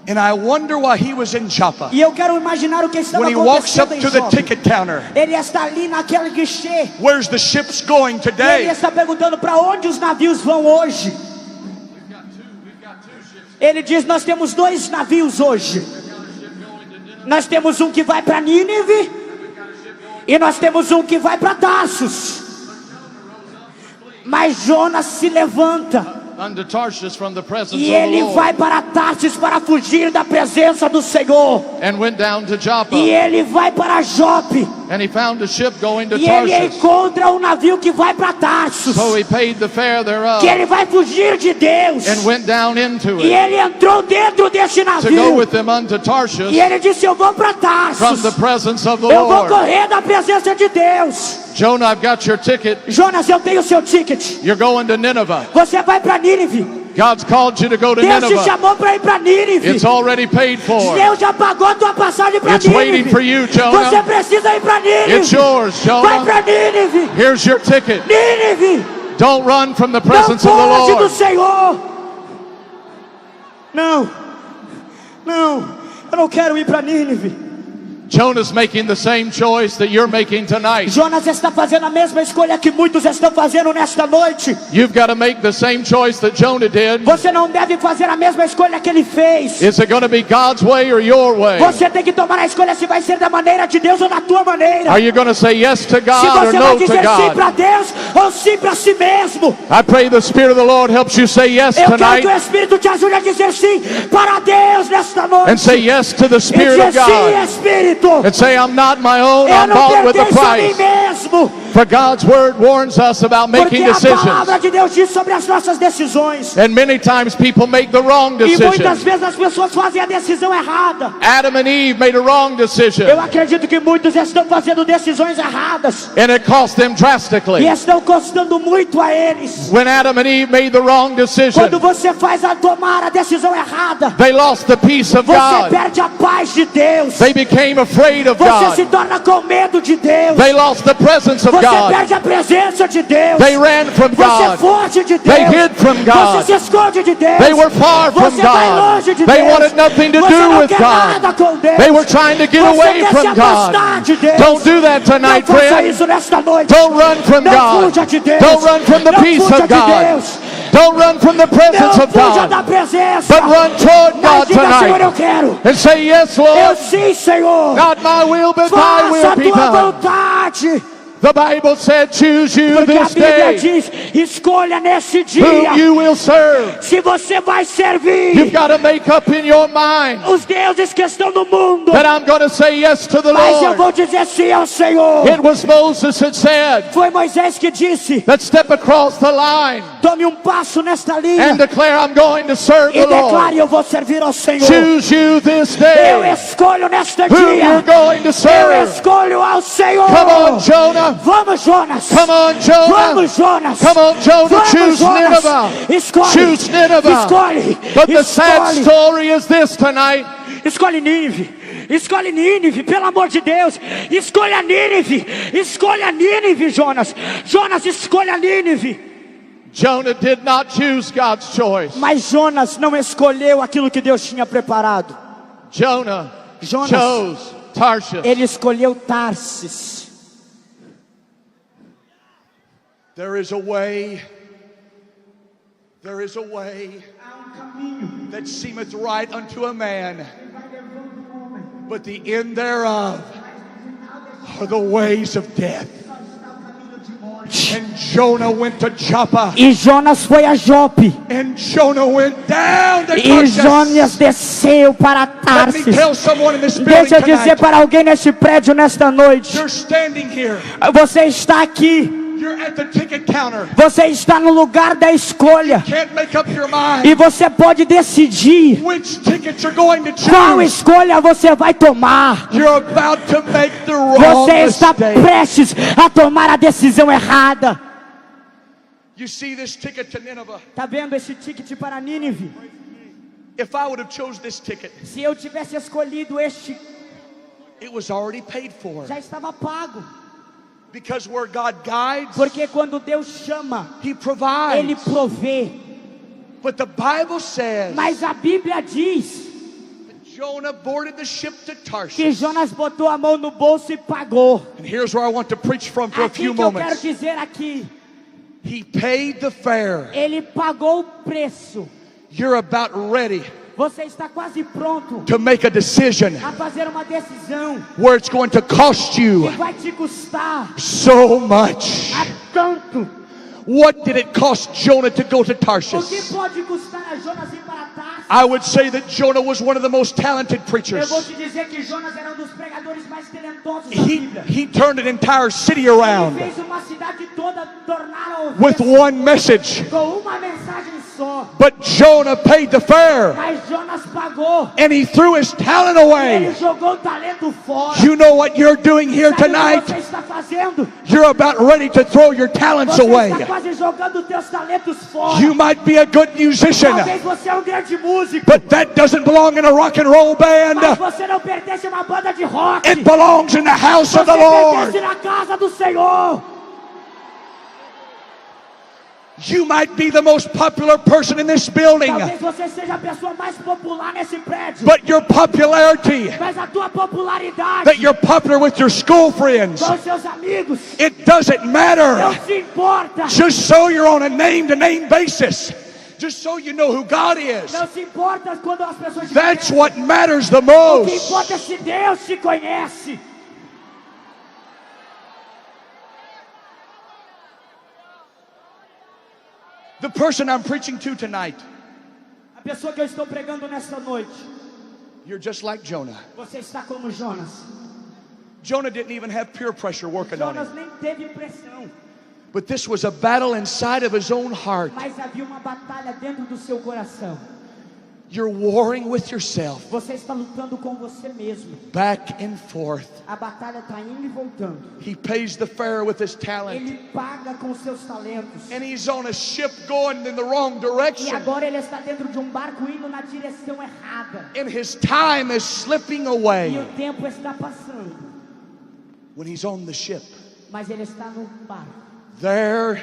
S2: And I wonder why he was in Joppa.
S1: e eu quero imaginar o que estava
S2: When he walks up
S1: acontecendo em
S2: to the
S1: Jope.
S2: ticket counter,
S1: Ele está ali naquele guichê.
S2: where's the ships going
S1: E ele
S2: today?
S1: está perguntando para onde os navios vão hoje. Ele diz: nós temos 2 navios hoje. Nós temos um que vai para Nínive e nós temos um que vai para Tarsus. Mas Jonas se levanta
S3: unto Tarshish from the presence
S1: e
S3: of the
S1: ele
S3: Lord,
S1: vai para Tarsis para fugir da presença do Senhor.
S3: and went down to Joppa,
S1: E ele vai para Jope
S3: and he found a ship going to
S1: e ele
S3: Tarshish.
S1: encontra um navio que vai para Tarsus.
S3: So he paid the fare thereof,
S1: Que ele vai fugir de Deus.
S3: and went down into
S1: E
S3: it,
S1: ele entrou dentro desse
S3: to go
S1: navio.
S3: with them unto
S1: E
S3: Tarshish
S1: ele disse: eu vou para
S3: from
S1: Tarsus.
S3: the presence of the
S1: Eu vou
S3: Lord.
S1: correr da presença de Deus.
S3: Jonah, I've got your ticket.
S1: Jonas, eu tenho seu ticket.
S3: You're going to Nineveh.
S1: Você vai para Nínive.
S3: God's called you to go to
S1: Deus te
S3: Nineveh.
S1: chamou para ir para Nínive.
S3: It's already paid for.
S1: Deus já pagou a tua passagem para
S3: It's waiting
S1: Nínive.
S3: for you, Jonah.
S1: Você precisa ir para
S3: It's
S1: Nínive.
S3: yours,
S1: Vai
S3: Jonah.
S1: para Nínive.
S3: Here's your ticket.
S1: Nínive.
S3: Don't run from the
S1: Não
S3: presence of the
S1: foge do
S3: Lord.
S1: Senhor. Não. Não. Eu não quero ir para Nínive.
S3: Jonah's making the same choice that you're making tonight.
S1: Jonas está fazendo a mesma escolha que muitos estão fazendo nesta noite.
S3: You've got to make the same choice that Jonah did.
S1: Você não deve fazer a mesma escolha que ele fez.
S3: Is it going to be God's way or your way?
S1: Você tem que tomar a escolha se vai ser da maneira de Deus ou da tua maneira.
S3: Are you going to say yes to
S1: Se
S3: God or
S1: você vai
S3: no to
S1: dizer sim
S3: God?
S1: para Deus ou sim para si mesmo.
S3: I pray the Spirit of the Lord helps you say yes
S1: Eu quero
S3: tonight
S1: que o Espírito te ajude a dizer sim para Deus nesta noite.
S3: and say yes to the
S1: E
S3: Spirit
S1: dizer
S3: of
S1: sim,
S3: God
S1: Espírito.
S3: and say, I'm not my own,
S1: Eu
S3: I'm
S1: não
S3: bought with a
S1: pertenço a mim
S3: price.
S1: mesmo.
S3: For God's word warns us about
S1: Porque
S3: making
S1: a
S3: decisions.
S1: palavra de Deus diz sobre as nossas decisões.
S3: And many times people make the wrong
S1: E muitas
S3: decision.
S1: vezes as pessoas fazem a decisão errada.
S3: Adam and Eve made a wrong decision,
S1: Eu acredito que muitos estão fazendo decisões erradas
S3: and it cost them
S1: e
S3: drastically.
S1: estão custando muito a eles.
S3: When Adam and Eve made the wrong decision,
S1: Quando você faz a tomar a decisão errada,
S3: they lost the peace of
S1: você
S3: God.
S1: perde a paz de Deus.
S3: They became afraid of
S1: Você se
S3: God.
S1: torna com medo de Deus.
S3: They lost the presence of
S1: Você
S3: God.
S1: perde a presença de Deus.
S3: They ran from
S1: Você
S3: God.
S1: foge de Deus.
S3: They hid from God.
S1: Você se esconde de Deus.
S3: They were far from
S1: Você vai
S3: God.
S1: longe de
S3: They
S1: Deus.
S3: wanted nothing to
S1: Você
S3: do
S1: não
S3: with
S1: quer
S3: God.
S1: nada com Deus.
S3: They were trying to get
S1: Você
S3: away
S1: quer se
S3: from
S1: afastar
S3: God.
S1: de Deus.
S3: Don't do that tonight,
S1: Não faça
S3: friend.
S1: isso nesta noite.
S3: Don't run from
S1: Não
S3: God.
S1: fuja de Deus.
S3: Don't run from the
S1: Não
S3: peace
S1: fuja
S3: of
S1: de
S3: God.
S1: Deus.
S3: Don't run from the presence
S1: Não
S3: of
S1: fuja da
S3: God.
S1: presença.
S3: But run toward
S1: Mas
S3: God
S1: diga: Senhor, eu
S3: tonight
S1: quero.
S3: and say, yes,
S1: Eu
S3: Lord.
S1: sim, Senhor.
S3: Not my will, but thy
S1: Faça
S3: will
S1: a
S3: be
S1: tua
S3: done.
S1: vontade.
S3: The Bible said, choose you
S1: Porque a
S3: this
S1: Bíblia
S3: day
S1: diz: escolha nesse
S3: whom
S1: dia
S3: you will serve.
S1: se você vai
S3: You've
S1: servir
S3: got to make up in your mind
S1: os deuses que estão no mundo.
S3: that I'm going to say yes to the
S1: Mas eu
S3: Lord.
S1: vou dizer sim ao Senhor.
S3: It was Moses that said,
S1: Foi Moisés que disse:
S3: let's step across the line
S1: tome um passo nesta linha
S3: and declare I'm going to serve
S1: e
S3: the Lord.
S1: declare: eu vou servir ao Senhor.
S3: Choose you this
S1: Eu
S3: day
S1: escolho nesta
S3: who you're
S1: dia.
S3: going to
S1: Eu
S3: serve.
S1: escolho ao Senhor.
S3: Come on, Jonah.
S1: Vamos, Jonas.
S3: Come on, Jonah.
S1: Vamos, Jonas.
S3: Come on, Jonah.
S1: Vamos,
S3: Choose
S1: Jonas.
S3: Nineveh.
S1: Escolhe.
S3: Choose Nineveh.
S1: Escolhe.
S3: But the sad
S1: Escolhe.
S3: story is this tonight.
S1: Escolhe Nínive. Escolhe Nínive, pelo amor de Deus. Escolha Nínive. Escolha Nínive, Jonas. Jonas, escolha Nínive.
S3: Jonah did not choose God's choice.
S1: Mas Jonas não escolheu aquilo que Deus tinha preparado.
S3: Jonah
S1: Jonas
S3: chose Tarshish.
S1: Ele escolheu Tarsis.
S2: There is a way that seemeth right unto a man, but the end thereof are the ways of death. And Jonah went to Joppa.
S1: E Jonas foi a Jope.
S2: And Jonah went down to
S1: E
S2: Tarshish.
S1: Jonas desceu para
S2: Let me
S1: Tarsis.
S2: tell someone in this building
S1: Deixa eu dizer
S2: tonight,
S1: para alguém neste prédio nesta noite.
S2: you're standing here.
S1: Você está aqui.
S2: You're at the ticket counter.
S1: Você está no lugar da escolha.
S2: Can't make up your mind
S1: E você pode decidir
S2: which ticket you're going to
S1: qual
S2: choose.
S1: escolha você vai tomar.
S2: You're about to make the wrong
S1: Você está
S2: mistake.
S1: prestes a tomar a decisão errada.
S2: You see this ticket to Nineveh.
S1: Tá vendo esse ticket para Nínive?
S2: If I would have chose this ticket,
S1: Se eu tivesse escolhido este,
S2: it was already paid for.
S1: já estava pago.
S2: Because where God guides,
S1: Porque quando Deus chama,
S2: He
S1: Ele
S2: provides.
S1: provê.
S2: But the Bible says
S1: Mas a Bíblia diz
S2: that Jonah boarded the ship to
S1: que
S2: Tarshish.
S1: Jonas botou a mão no bolso e pagou.
S2: And here's where I want to preach from for a
S1: Aqui
S2: few
S1: que eu quero
S2: moments.
S1: dizer aqui,
S2: He paid the fare.
S1: Ele pagou o preço.
S2: You're about ready
S1: Você está quase pronto
S2: to make a decision
S1: a fazer uma decisão
S2: where it's going to cost
S1: que
S2: you
S1: vai te custar
S2: so much.
S1: a tanto.
S2: What did it cost Jonah to go to
S1: O que
S2: Tarshish?
S1: pode custar a Jonas ir para Tarsis?
S2: I would say that Jonah was one of the most talented
S1: Eu
S2: preachers.
S1: vou te dizer que Jonas era dos pregadores mais talentosos da Bíblia.
S2: He turned an entire city
S1: Ele
S2: around
S1: fez uma cidade toda tornar a ouvir
S2: with one message.
S1: com uma mensagem só.
S2: But Jonah paid the fare
S1: Mas Jonas pagou.
S2: and he threw his talent
S1: Ele
S2: away.
S1: jogou o talento fora.
S2: You know what you're doing here
S1: Sabe o que
S2: tonight?
S1: você está fazendo?
S2: You're about ready to throw your talents
S1: Você
S2: away.
S1: está quase jogando teus talentos fora.
S2: You might be a good musician,
S1: Talvez você é um grande músico,
S2: but that doesn't belong in a rock and roll
S1: mas
S2: band.
S1: você não pertence a uma banda de rock.
S2: It belongs in the house
S1: Você
S2: of the Lord.
S1: pertence na casa do Senhor.
S2: You might be the most popular person in this building,
S1: Talvez você seja a pessoa mais popular nesse prédio,
S2: but your popularity,
S1: mas a tua popularidade
S2: that you're popular with your school friends,
S1: com seus amigos
S2: it doesn't
S1: não
S2: matter.
S1: se importa.
S2: Just so you're on a name-to-name basis, just so you know who God is.
S1: Não se importa quando as pessoas te
S2: That's
S1: conhecem.
S2: what matters the
S1: O que
S2: most.
S1: importa é se Deus te conhece.
S2: The person I'm preaching to tonight,
S1: A pessoa que eu estou pregando nesta noite,
S2: you're just like Jonah.
S1: você está como Jonas.
S2: Jonah didn't even have peer pressure working on
S1: Jonas
S2: him.
S1: nem teve pressão,
S2: But this was a battle inside of his own heart.
S1: mas havia uma batalha dentro do seu coração.
S2: You're warring with yourself,
S1: Você está lutando com você mesmo.
S2: back and forth.
S1: A batalha está indo e voltando.
S2: He pays the fare with his talent.
S1: Ele paga com seus talentos.
S2: And he's on a ship going in the wrong
S1: E
S2: direction.
S1: agora ele está dentro de um barco indo na direção errada.
S2: And his time is slipping
S1: E
S2: away.
S1: o tempo está passando.
S2: When he's on the ship,
S1: Mas ele está no barco.
S2: there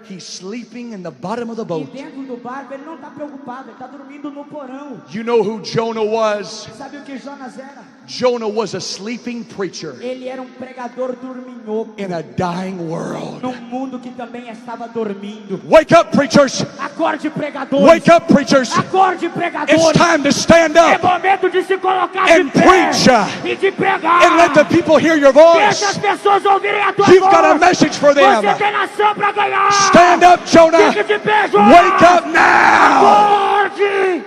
S2: he's sleeping in the bottom of the
S1: E
S2: boat.
S1: dentro do barco ele não está preocupado. Ele está dormindo no porão.
S2: You know who Jonah was?
S1: Sabe o que Jonas era?
S2: Jonah was a sleeping preacher
S1: Ele era um pregador dorminhoco.
S2: in a dying world.
S1: Num mundo que também estava dormindo.
S2: Wake up, preachers!
S1: Acorde, pregadores.
S2: Wake up, preachers!
S1: Acorde,
S2: It's
S1: pregadores.
S2: time to stand
S1: É
S2: up
S1: momento de se colocar
S2: and
S1: de pé
S2: preach,
S1: e de pregar.
S2: and let the people hear your
S1: Deixa as
S2: voice.
S1: pessoas ouvirem a tua
S2: You've
S1: voz.
S2: got a message for them.
S1: Você tem nação para ganhar.
S2: Stand up, Jonah!
S1: Fique de pé, Jonas.
S2: Wake up now!
S1: Acorde.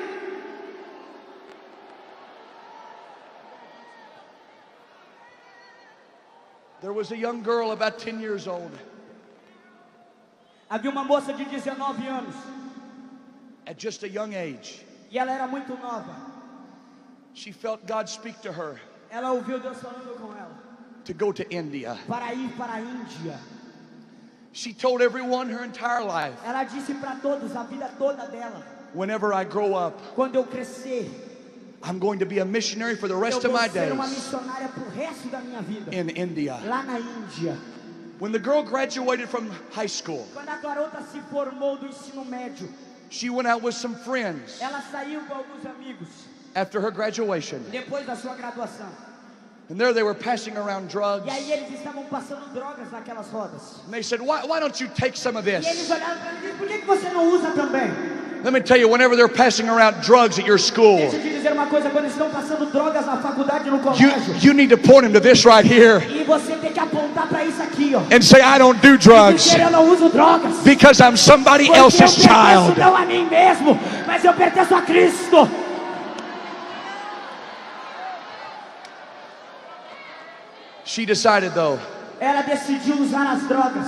S2: There was a young girl about 10 years old.
S1: Havia uma moça de 19 anos
S2: At just a young age,
S1: e ela era muito nova.
S2: she felt God speak to her
S1: Ela ouviu Deus falando com ela
S2: to go to India.
S1: para ir para a Índia.
S2: She told everyone her entire life,
S1: Ela disse para todos a vida toda dela:
S2: whenever I grow up,
S1: quando eu crescer,
S2: I'm going to be a missionary for the
S1: eu
S2: rest of
S1: vou
S2: my
S1: ser uma
S2: days
S1: missionária pro resto da minha vida
S2: in India.
S1: lá na Índia.
S2: When the girl graduated from high school,
S1: Quando a garota se formou do ensino médio,
S2: she went out with some friends
S1: ela saiu com alguns amigos
S2: after her graduation.
S1: depois da sua graduação.
S2: And there they were passing around
S1: E
S2: drugs.
S1: aí eles estavam passando drogas naquelas rodas.
S2: And they said, why don't you take some of
S1: E eles
S2: this?
S1: olharam para ele e disseram, por que você não usa também?
S2: Let me tell you, whenever they're passing around drugs at your school,
S1: Deixa eu te dizer uma coisa, quando eles estão passando drogas na faculdade, no colégio,
S2: you need to point them to this right here
S1: e você tem que apontar para isso aqui, ó.
S2: and say, I don't do
S1: E
S2: drugs
S1: dizer, eu não uso drogas.
S2: because I'm somebody
S1: Porque eu
S2: else's
S1: pertenço
S2: child.
S1: não a mim mesmo, mas eu pertenço a Cristo.
S2: She decided though,
S1: Ela decidiu usar as drogas.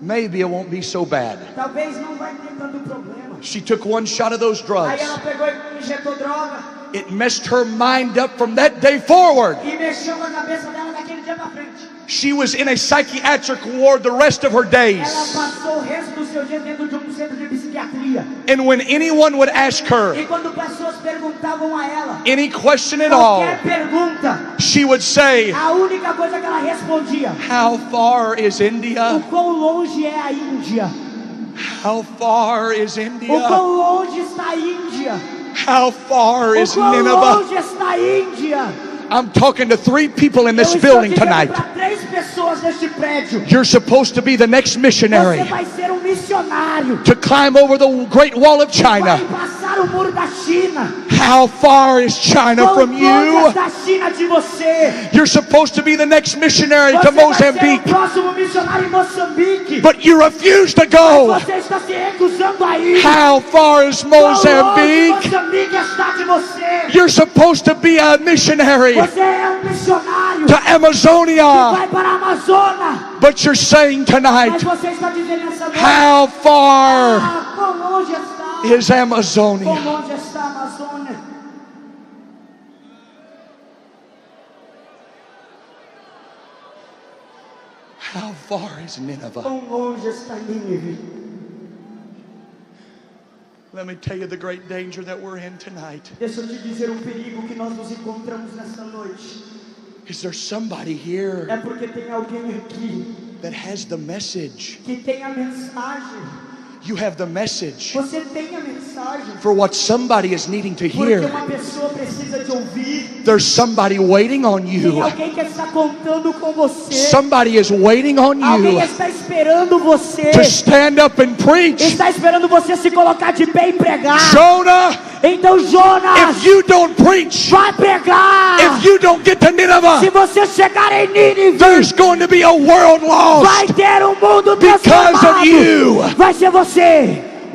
S2: maybe it won't be so bad.
S1: Talvez não vai ter tanto problema.
S2: She took one shot of those
S1: Aí
S2: drugs.
S1: ela pegou e injetou droga
S2: It messed her mind up from that day forward.
S1: e mexeu com a cabeça dela daquele dia pra frente.
S2: She was in a psychiatric ward the rest of her
S1: Ela
S2: days.
S1: passou o resto do seu dia dentro de um centro de psiquiatria.
S2: And when anyone would ask her
S1: E quando pessoas perguntavam a ela
S2: any question at all,
S1: qualquer pergunta,
S2: she would say,
S1: a única coisa que ela respondia:
S2: how far is
S1: o
S2: India?
S1: quão longe é a Índia?
S2: How far is
S1: O
S2: India?
S1: quão longe está a Índia?
S2: How far
S1: O
S2: is
S1: quão
S2: Nineveh?
S1: longe está a Índia?
S2: I'm talking to 3 people in this
S1: Eu estou
S2: building
S1: dizendo
S2: tonight.
S1: para 3 pessoas neste prédio:
S2: You're supposed to be the next
S1: você
S2: missionary
S1: vai ser um missionário.
S2: to climb over the Great Wall of
S1: Vai
S2: China.
S1: passar o muro da China.
S2: How far is China
S1: Quão
S2: from
S1: longe
S2: you?
S1: está a China de você?
S2: You're supposed to be the next missionary to
S1: Você vai ser o
S2: Mozambique,
S1: próximo missionário em Moçambique.
S2: but you refuse to go.
S1: Você está se recusando a ir.
S2: How far is
S1: Quão longe
S2: Mozambique?
S1: Moçambique está de você?
S2: You're supposed to be a missionary
S1: Você é um missionário
S2: to
S1: que
S2: Amazonia,
S1: vai para a Amazônia.
S2: but you're saying
S1: Mas
S2: tonight,
S1: você está dizendo nessa noite:
S2: how far
S1: ah, quão longe está?
S2: is Amazonia?
S1: Quão longe está a Amazônia?
S2: How far is Nineveh?
S1: Quão longe está Nínive?
S2: Let me tell you the great danger that we're in tonight.
S1: Deixa eu te dizer perigo que nós nos encontramos nessa noite.
S2: Is there somebody here
S1: É porque tem alguém aqui
S2: that has the message?
S1: que tem a mensagem.
S2: You have the message
S1: Você tem a mensagem.
S2: for what somebody is needing to
S1: Porque
S2: hear.
S1: uma pessoa precisa de ouvir.
S2: There's somebody waiting on
S1: Tem
S2: you.
S1: alguém que está contando com você.
S2: Somebody is waiting on
S1: Alguém
S2: you
S1: está esperando você.
S2: to stand up and preach.
S1: Está esperando você se colocar de pé e pregar.
S2: Jonah,
S1: Então Jonas,
S2: if you don't preach,
S1: vai pregar.
S2: if you don't get to
S1: Se
S2: Nineveh,
S1: você chegar em Nínive,
S2: there's going to be a world
S1: vai
S2: lost
S1: ter um mundo
S2: because
S1: transformado.
S2: of you.
S1: Vai ser você.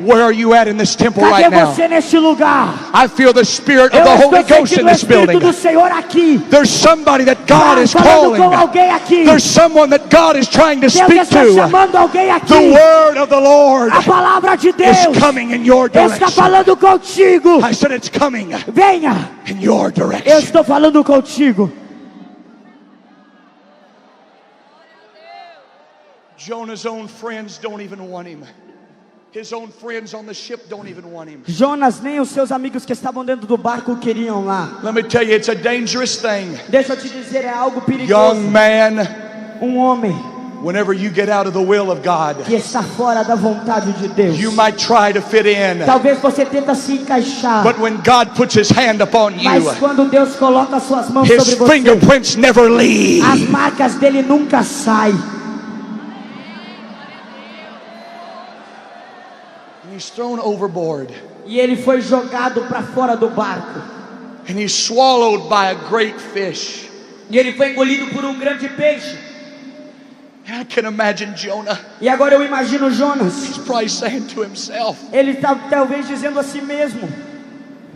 S2: Where are you at in this temple
S1: Cadê
S2: right now?
S1: você neste lugar?
S2: I feel the Spirit of
S1: Eu
S2: the
S1: estou
S2: Holy Ghost in
S1: sentindo o
S2: this
S1: Espírito
S2: building.
S1: do Senhor aqui.
S2: There's somebody that God is
S1: Falando
S2: calling.
S1: com alguém aqui.
S2: There's someone that God is trying to
S1: Deus
S2: speak
S1: está
S2: to.
S1: chamando alguém aqui.
S2: The word of the Lord
S1: A palavra de Deus
S2: is coming in your
S1: está
S2: direction.
S1: falando contigo.
S2: I said it's coming
S1: Venha,
S2: in your
S1: eu
S2: direction.
S1: estou falando contigo.
S2: Jonah's own friends don't even want him. His own friends on the ship don't even want him.
S1: Jonas, nem os seus amigos que estavam dentro do barco o queriam lá.
S2: Let me tell you, it's a dangerous thing.
S1: Deixa eu te dizer, é algo perigoso.
S2: Young man,
S1: Um homem
S2: whenever you get out of the will of God,
S1: que está fora da vontade de Deus.
S2: you might try to fit in.
S1: Talvez você tenta se encaixar,
S2: But when God puts his hand upon
S1: mas
S2: you,
S1: quando Deus coloca suas mãos
S2: his
S1: sobre você,
S2: fingerprints never leave.
S1: as marcas dele nunca saem.
S2: He's thrown overboard.
S1: E ele foi jogado para fora do barco.
S2: And he's swallowed by a great fish.
S1: E ele foi engolido por um grande peixe.
S2: And I can imagine Jonah.
S1: E agora eu imagino Jonas.
S2: He's probably saying to himself,
S1: Ele está talvez dizendo a si mesmo: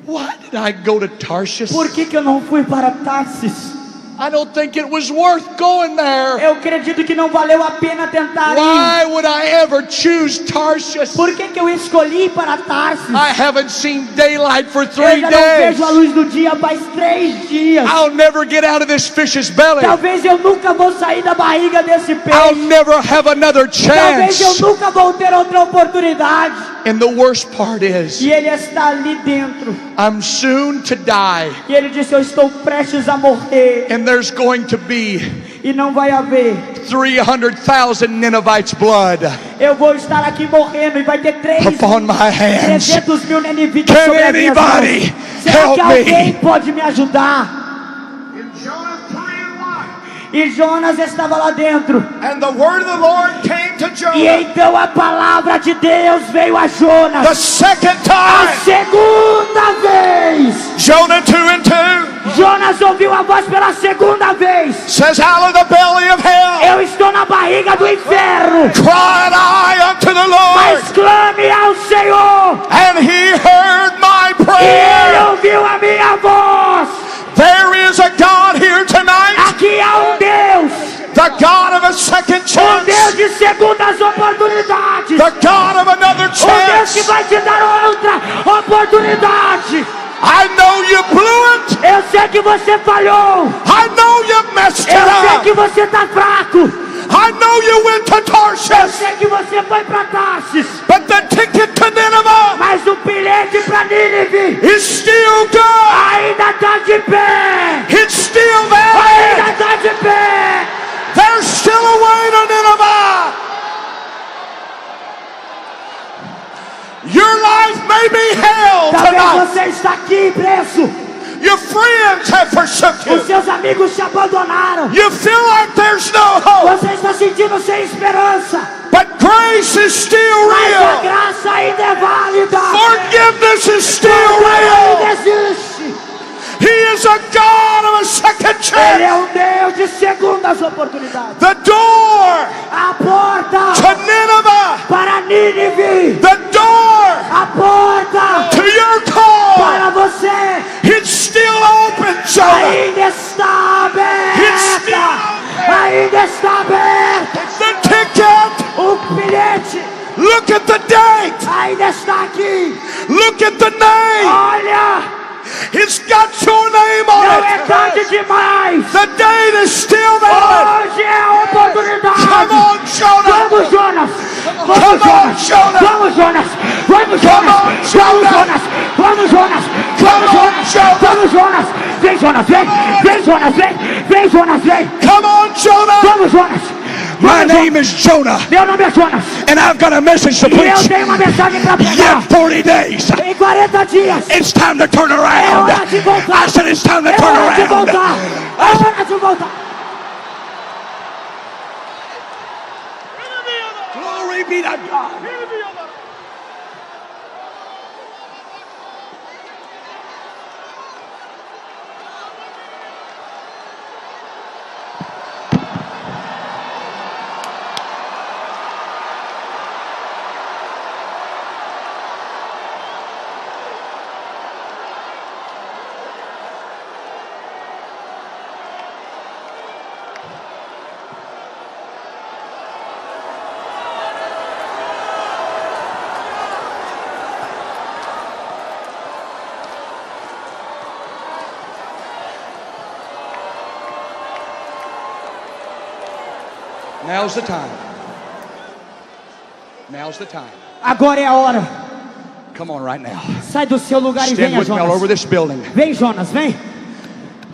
S2: why did I go to Tarshish?
S1: por que eu não fui para Tarsis?
S2: I don't think it was worth going there.
S1: Eu acredito que não valeu a pena tentar ir.
S2: Why would I ever choose Tarshish?
S1: Por que eu escolhi ir para Tarsis?
S2: I haven't seen daylight for
S1: Eu
S2: 3
S1: já não
S2: days.
S1: vejo a luz do dia faz 3 dias.
S2: I'll never get out of this fish's belly.
S1: Talvez eu nunca vou sair da barriga desse
S2: I'll
S1: peixe.
S2: never have another
S1: Talvez eu
S2: chance.
S1: nunca vou ter outra oportunidade.
S2: And the worst part is,
S1: E ele está ali dentro.
S2: I'm soon to die.
S1: E ele disse: eu estou prestes a morrer.
S2: And there's going to be
S1: E não vai haver.
S2: 300,000 Ninevites' blood
S1: Eu vou estar aqui morrendo e vai ter
S2: upon my hands.
S1: 300 mil nenivitas
S2: Can
S1: sobre as minhas
S2: anybody
S1: mãos. Será
S2: help
S1: que alguém
S2: me?
S1: pode me ajudar?
S4: In Jonah
S1: E Jonas estava lá dentro.
S2: And the word of the Lord came to
S1: E
S2: Jonah
S1: então a palavra de Deus veio a
S2: the
S1: Jonas.
S2: second
S1: A
S2: time.
S1: segunda vez.
S2: Jonah 2 and 2
S1: Jonas ouviu a voz pela segunda vez.
S2: says, out of the belly of hell
S1: Eu estou na barriga do inferno,
S2: cried I unto the Lord,
S1: mas clame ao Senhor.
S2: and he heard my
S1: E Ele
S2: prayer.
S1: ouviu a minha voz.
S2: There is a God here tonight,
S1: Aqui há Deus,
S2: the God of a second
S1: Deus
S2: chance,
S1: de segundas oportunidades,
S2: the God of another
S1: Deus que
S2: chance.
S1: vai te dar outra oportunidade.
S2: I know you blew it.
S1: Eu sei que você falhou,
S2: I know you messed it
S1: eu sei
S2: up.
S1: que você está fraco,
S2: I know you went to
S1: eu
S2: Tarshish,
S1: sei que você foi para Tarsis,
S2: but the ticket to Nineveh
S1: mas o bilhete para Nínive
S2: is still good.
S1: ainda está de pé,
S2: It's still
S1: ainda
S2: there.
S1: está de pé.
S2: There's still a way to Nineveh. Your life may be hell
S1: Talvez
S2: tonight.
S1: você está aqui preso,
S2: Your friends have forsook
S1: os
S2: you.
S1: seus amigos te abandonaram,
S2: You feel like there's no hope,
S1: você está sentindo sem esperança,
S2: but grace is still
S1: mas a
S2: real.
S1: graça ainda é válida,
S2: Forgiveness is still
S1: ainda
S2: real.
S1: existe.
S2: He is a God of a second
S1: Ele é
S2: chance.
S1: Deus de segundas oportunidades.
S2: The door
S1: A porta
S2: to Nineveh,
S1: para Nínive,
S2: the door
S1: a porta
S2: to your call,
S1: para você
S2: it's still open, Jonah.
S1: ainda está aberta, ainda está aberta.
S2: The ticket,
S1: O bilhete
S2: look at the date,
S1: ainda está aqui.
S2: look at the name.
S1: Olha,
S2: It's got your name
S1: não
S2: on
S1: é
S2: it.
S1: tarde demais.
S2: The date is still valid.
S1: Hoje é a oportunidade.
S2: Come on, Jonah.
S1: Vamos, Jonas.
S2: Come
S1: Vamos,
S2: on,
S1: Jonas.
S2: Jonah.
S1: Vamos, Jonas. Vamos, Jonas.
S2: on,
S1: Vamos,
S2: Jonah.
S1: Jonas. Vamos, Jonas.
S2: Come
S1: Vamos,
S2: on, Jonah.
S1: Vamos, Jonas. Vem, Jonas, vem. Vem, Jonas, vem. Vem, Jonas, vem.
S2: Come on, Jonah.
S1: Vamos, Jonas.
S2: My
S1: Vamos,
S2: name is Jonah,
S1: Meu nome é Jonas.
S2: and I've got a message to
S1: E eu
S2: preach.
S1: tenho uma mensagem para pregar.
S2: Yet 40 days.
S1: Em 40 dias.
S2: It's time to turn
S1: É
S2: around.
S1: hora de voltar.
S2: I said it's time to
S1: É
S2: turn
S1: hora de
S2: around.
S1: voltar. É hora de voltar.
S2: Glory be to God. Now's the time. Now's the time.
S1: Agora é a hora.
S2: Come on right now.
S1: Sai do seu lugar e
S2: Stand
S1: venha,
S2: with me all over
S1: Jonas.
S2: this building.
S1: Vem, Jonas, vem.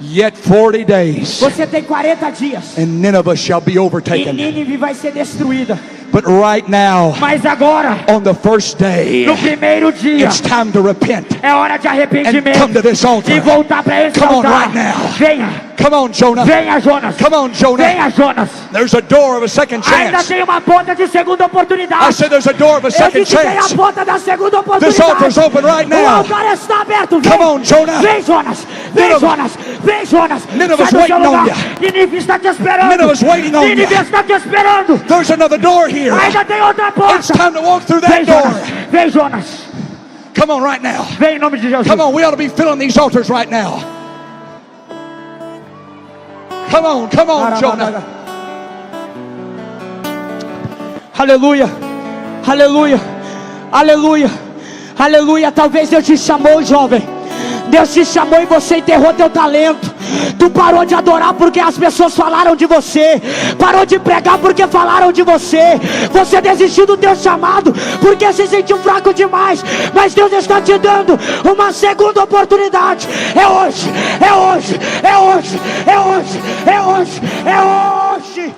S2: Yet 40 days,
S1: Você tem 40 dias.
S2: and Nineveh shall be
S1: E
S2: overtaken.
S1: Nínive vai ser destruída.
S2: But right now,
S1: Mas agora,
S2: on the first day,
S1: no primeiro dia,
S2: it's time to repent.
S1: é hora de
S2: And
S1: arrependimento.
S2: come to this altar.
S1: E voltar para esse
S2: Come on
S1: altar.
S2: right now.
S1: Venha,
S2: Come on, Jonah.
S1: venha, Jonas.
S2: Come on, Jonah.
S1: Venha, Jonas.
S2: There's a door of a second
S1: Ainda
S2: chance.
S1: tem uma porta de segunda
S2: I
S1: oportunidade.
S2: said there's a door of a
S1: Eu
S2: second
S1: disse que tem a
S2: chance.
S1: porta da segunda
S2: This altar's
S1: oportunidade.
S2: open right
S1: O
S2: now.
S1: altar está aberto. Vem.
S2: Come on, Jonah.
S1: Vem, Jonas. Vem,
S2: Nineveh.
S1: Jonas. Vem, Jonas.
S2: Nineveh's
S1: Sai do seu
S2: waiting on
S1: lugar. Nínive está te esperando.
S2: Nineveh's waiting on
S1: Nínive
S2: you.
S1: está te esperando.
S2: There's another door here.
S1: Ainda tem outra
S2: It's
S1: porta.
S2: time to walk through
S1: Vem,
S2: that door.
S1: Jonas. Vem, Jonas.
S2: Come on right now.
S1: Vem em nome de Jesus.
S2: Come on, we ought to be filling these altars right now. Come on, Jonah.
S1: Aleluia. Aleluia. Aleluia. Aleluia. Talvez Deus te chamou, jovem. Deus te chamou e você enterrou teu talento. Tu parou de adorar porque as pessoas falaram de você. Parou de pregar porque falaram de você. Você desistiu do teu chamado porque se sentiu fraco demais. Mas Deus está te dando uma segunda oportunidade. É hoje, é hoje, é hoje, é hoje, é hoje, é hoje.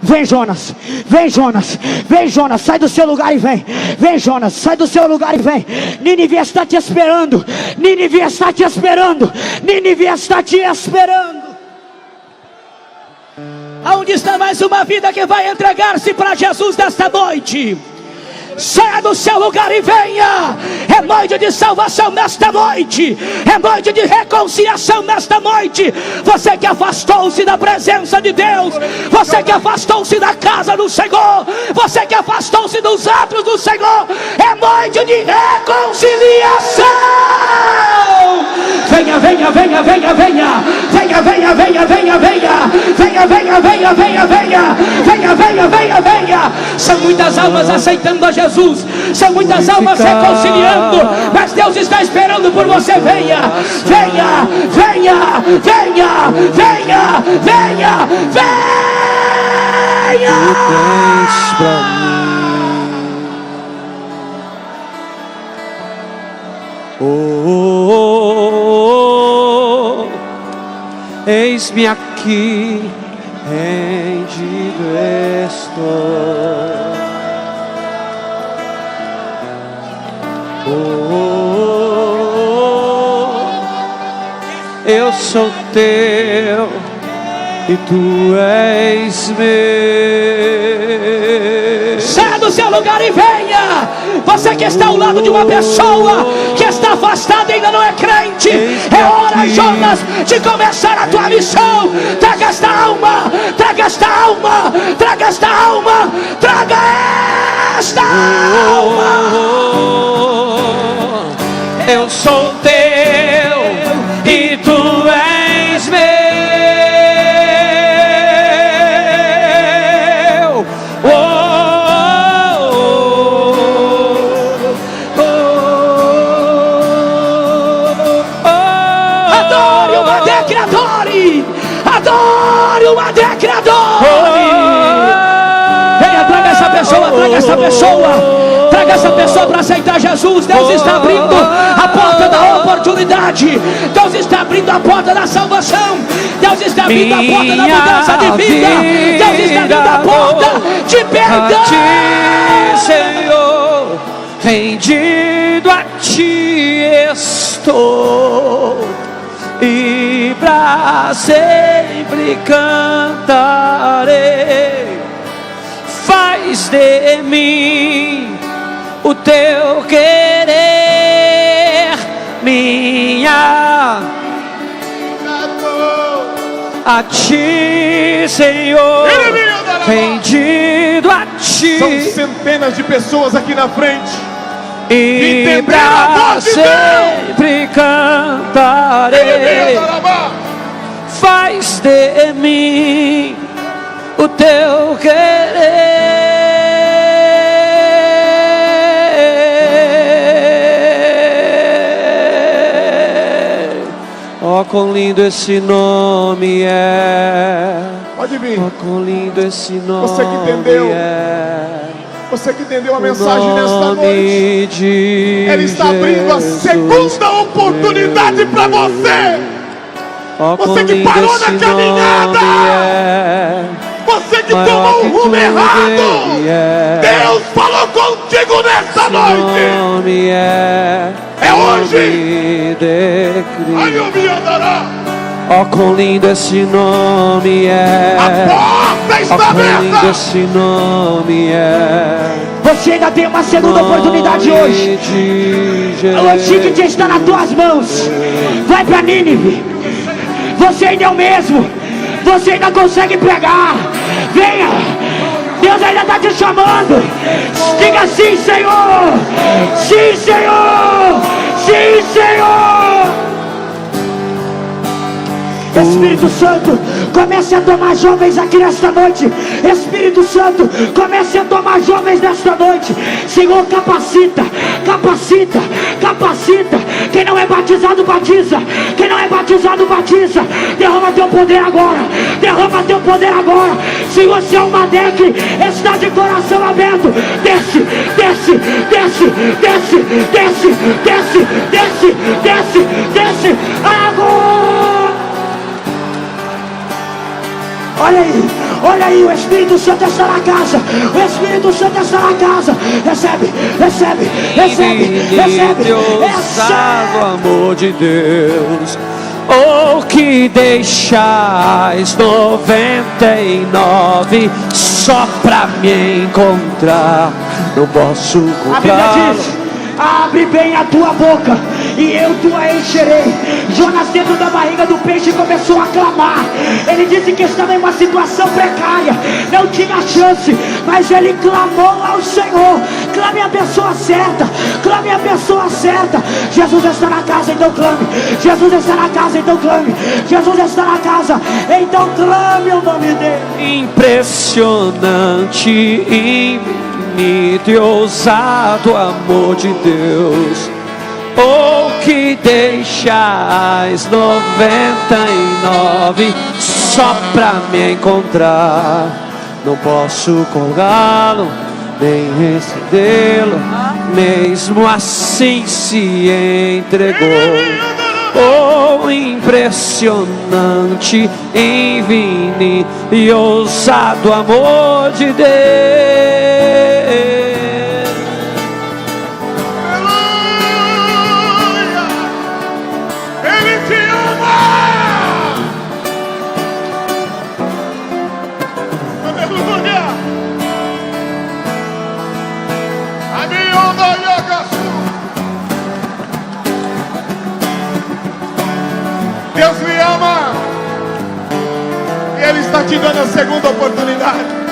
S1: Vem, Jonas, vem, Jonas, vem, Jonas, sai do seu lugar e vem. Vem, Jonas, sai do seu lugar e vem. Nínive está te esperando. Nínive está te esperando. Nínive está te esperando. Aonde está mais uma vida que vai entregar-se para Jesus nesta noite? Saia do seu lugar e venha. É noite de salvação nesta noite. É noite de reconciliação nesta noite. Você que afastou-se da presença de Deus, você que afastou-se da casa do Senhor, você que afastou-se dos atos do Senhor, é noite de reconciliação. Venha, venha, venha, venha, venha. Venha, venha, venha, venha, venha. Venha, venha, venha, venha, venha. Venha, venha, venha, venha. São muitas almas aceitando a Jesus, são muitas almas reconciliando, mas Deus está esperando por você. Venha, venha, venha, venha, venha, venha, venha.
S4: Tu tens pra mim. Oh, eis-me aqui, rendido estou. Eu sou teu e tu és meu.
S1: Saia do seu lugar e venha. Você que está ao lado de uma pessoa que está afastada e ainda não é crente, é hora, Jonas, de começar a tua missão. Traga esta alma, traga esta alma, traga esta alma, traga esta alma.
S4: Eu sou teu e tu és meu. Oh, oh, oh, oh, oh.
S1: Adore o Adé Criadore, adore o Adé Criadore. Venha, traga essa pessoa, traga essa pessoa. Traga essa pessoa para aceitar Jesus. Deus está abrindo a porta da oportunidade. Deus está abrindo a porta da salvação. Deus está abrindo a porta da mudança de vida. Deus está abrindo a porta de perdão.
S4: Senhor, rendido a ti estou, e para sempre cantarei. Faz de mim o teu querer, minha a ti, Senhor, rendido a ti.
S2: São centenas de pessoas aqui na frente.
S4: E pra sempre cantarei. Faz de mim o teu querer. Oh, quão lindo esse nome é.
S2: Pode vir.
S4: Oh, quão lindo esse nome.
S2: Você que entendeu. Você que entendeu a mensagem nesta noite. Ele está abrindo a segunda oportunidade para você. Você que parou na caminhada. Você que tomou um rumo errado. Deus falou contigo nesta noite. É hoje. Ai, eu me andará.
S4: Oh, quão lindo esse nome é.
S2: A porta está
S4: aberta. Quão lindo esse nome é.
S1: Você ainda tem uma segunda oportunidade hoje. O antídoto está nas tuas mãos. Vai para Nínive. Você ainda é o mesmo. Você ainda consegue pregar. Venha. Deus ainda está te chamando. Diga sim, Senhor. Sim, Senhor. Sim, Senhor. Espírito Santo, comece a tomar jovens aqui nesta noite. Espírito Santo, comece a tomar jovens nesta noite. Senhor, capacita, capacita, capacita. Quem não é batizado, batiza. Quem não é batizado, batiza. Derrama teu poder agora. Derrama teu poder agora. Se você é uma deck, está de coração aberto. Desce, desce, desce, desce, desce, desce, desce, desce, desce. Agora! Olha aí, o Espírito Santo está na casa. O Espírito Santo está na casa. Recebe, recebe, recebe, recebe, recebe.
S4: O amor de Deus ou que deixais 99 só pra me encontrar. Não posso
S1: A Bíblia
S4: comprar.
S1: diz: abre bem a tua boca e eu tua encherei. Jonas, dentro da barriga do peixe, começou a clamar. Ele disse que estava em uma situação precária, não tinha chance, mas ele clamou ao Senhor. Clame a pessoa certa, clame a pessoa certa. Jesus está na casa, então clame. Jesus está na casa, então clame. Jesus está na casa, então clame o nome dele.
S4: Impressionante, infinito e ousado amor de Deus, ou que deixais 99 só pra me encontrar. Não posso colgá-lo, nem recebê-lo, mesmo assim se entregou. Oh, impressionante, infinito e ousado amor de Deus.
S2: Aleluia! Ele te ama! Aleluia! Amém, onda Yagasu! Deus me ama! E Ele está te dando a segunda oportunidade.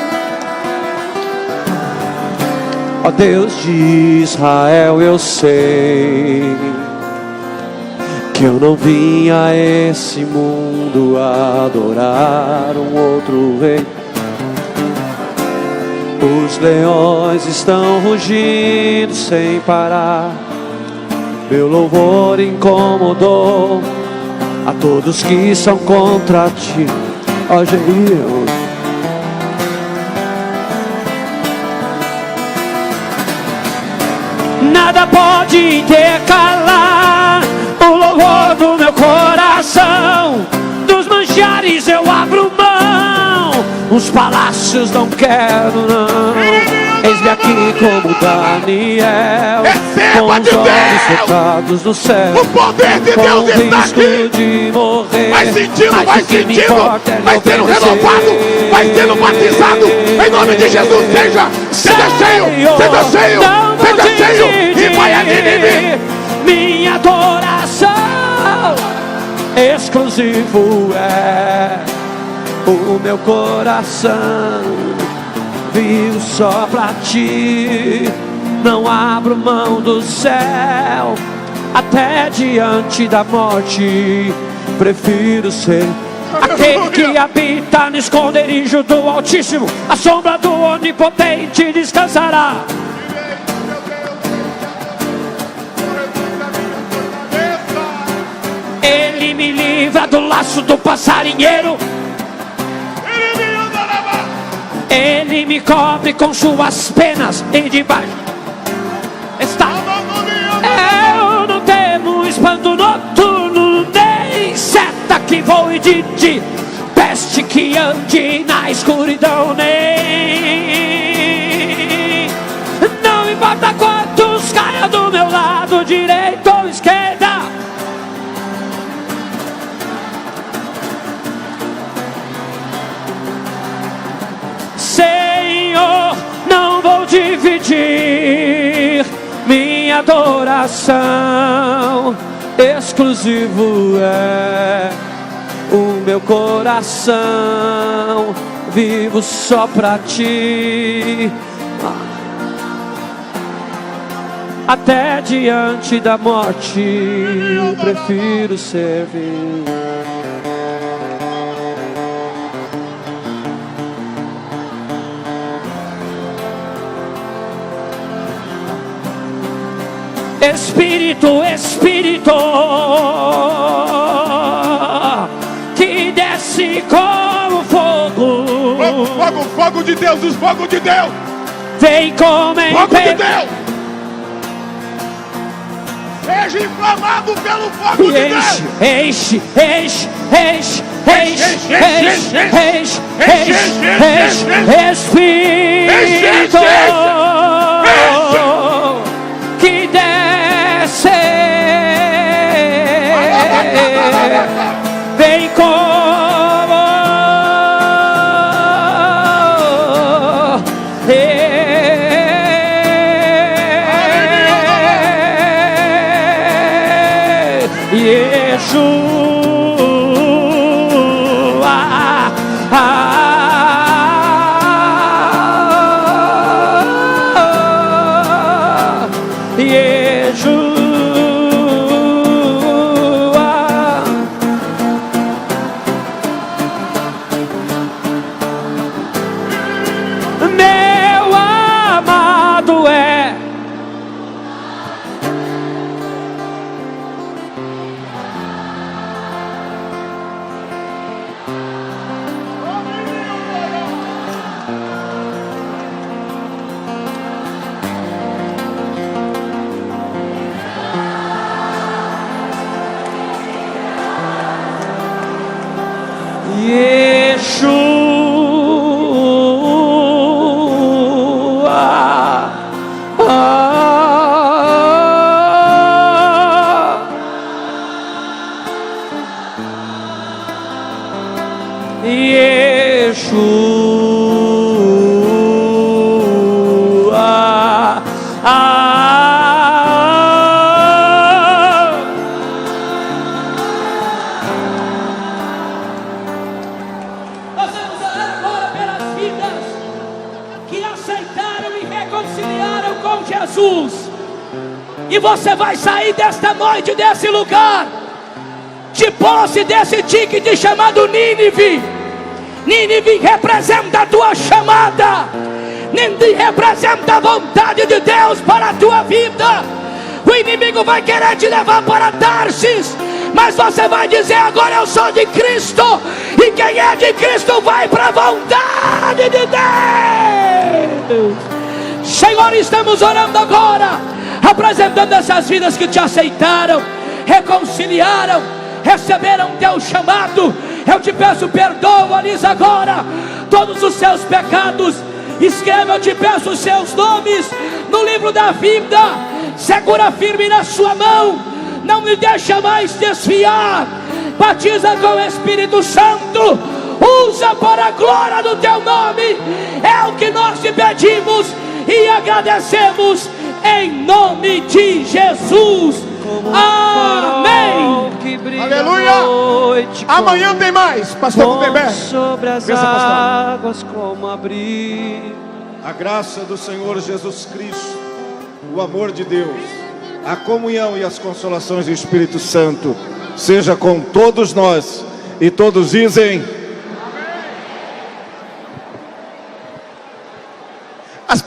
S4: Ó Deus de Israel, eu sei que eu não vim a esse mundo adorar um outro rei. Os leões estão rugindo sem parar. Meu louvor incomodou a todos que são contra ti, ó Jeová. Nada pode intercalar o louvor do meu coração. Dos manjares eu abro mão, os palácios não quero não. Eis-me aqui como Daniel, com os olhos focados no céu.
S2: O poder de
S4: com
S2: Deus está
S4: risco
S2: aqui.
S4: de morrer.
S2: Vai sentindo,
S4: mas
S2: vai
S4: o que me
S2: sentindo,
S4: importa é
S2: vai sendo
S4: obedecer.
S2: renovado, vai sendo batizado. Em nome de Jesus, seja cheio, seja cheio,
S4: Não vou
S2: seja cheio. E vai a
S4: dividir minha adoração. Exclusivo é o meu coração. Vivo só pra ti, não abro mão do céu. Até diante da morte, prefiro ser aquele que habita no esconderijo do Altíssimo. A sombra do Onipotente descansará. Ele me livra do laço do passarinheiro. Ele me cobre com suas penas e debaixo está. Eu não temo espanto noturno, nem seta que voe de dia, peste que ande na escuridão, nem. Não importa quantos caiam do meu lado, direito ou esquerda. Senhor, não vou dividir minha adoração. Exclusivo é o meu coração. Vivo só pra ti, até diante da morte, prefiro servir. Espírito, Espírito, que desce como fogo.
S2: Fogo, fogo, fogo de Deus, os fogos de Deus.
S4: Vem como em
S2: Fogo de Deus. Seja inflamado pelo fogo de Deus.
S4: Enche, enche, enche, enche, enche, enche, enche, enche, Espírito, que desce Meu amado é.
S1: Nós vamos orar agora pelas vidas que aceitaram e reconciliaram com Jesus. E você vai sair desta noite, desse lugar, de posse desse ticket chamado Nínive. Nínive representa a tua chamada. Nínive representa a vontade de Deus para a tua vida. O inimigo vai querer te levar para Tarsis, mas você vai dizer: agora eu sou de Cristo. E quem é de Cristo vai para a vontade de Deus. Senhor, estamos orando agora, apresentando essas vidas que te aceitaram, reconciliaram, receberam teu chamado. Eu te peço, perdoa-lhes agora todos os seus pecados. Escreva, eu te peço, os seus nomes no livro da vida. Segura firme na sua mão, não me deixa mais desfiar. Batiza com o Espírito Santo, usa para a glória do teu nome. É o que nós te pedimos e agradecemos em nome de Jesus. Amém.
S2: Aleluia. Amanhã tem mais, pastor Gutenberg.
S4: Sobre as águas como abrir.
S5: A graça do Senhor Jesus Cristo, o amor de Deus, a comunhão e as consolações do Espírito Santo seja com todos nós. E todos dizem:
S2: As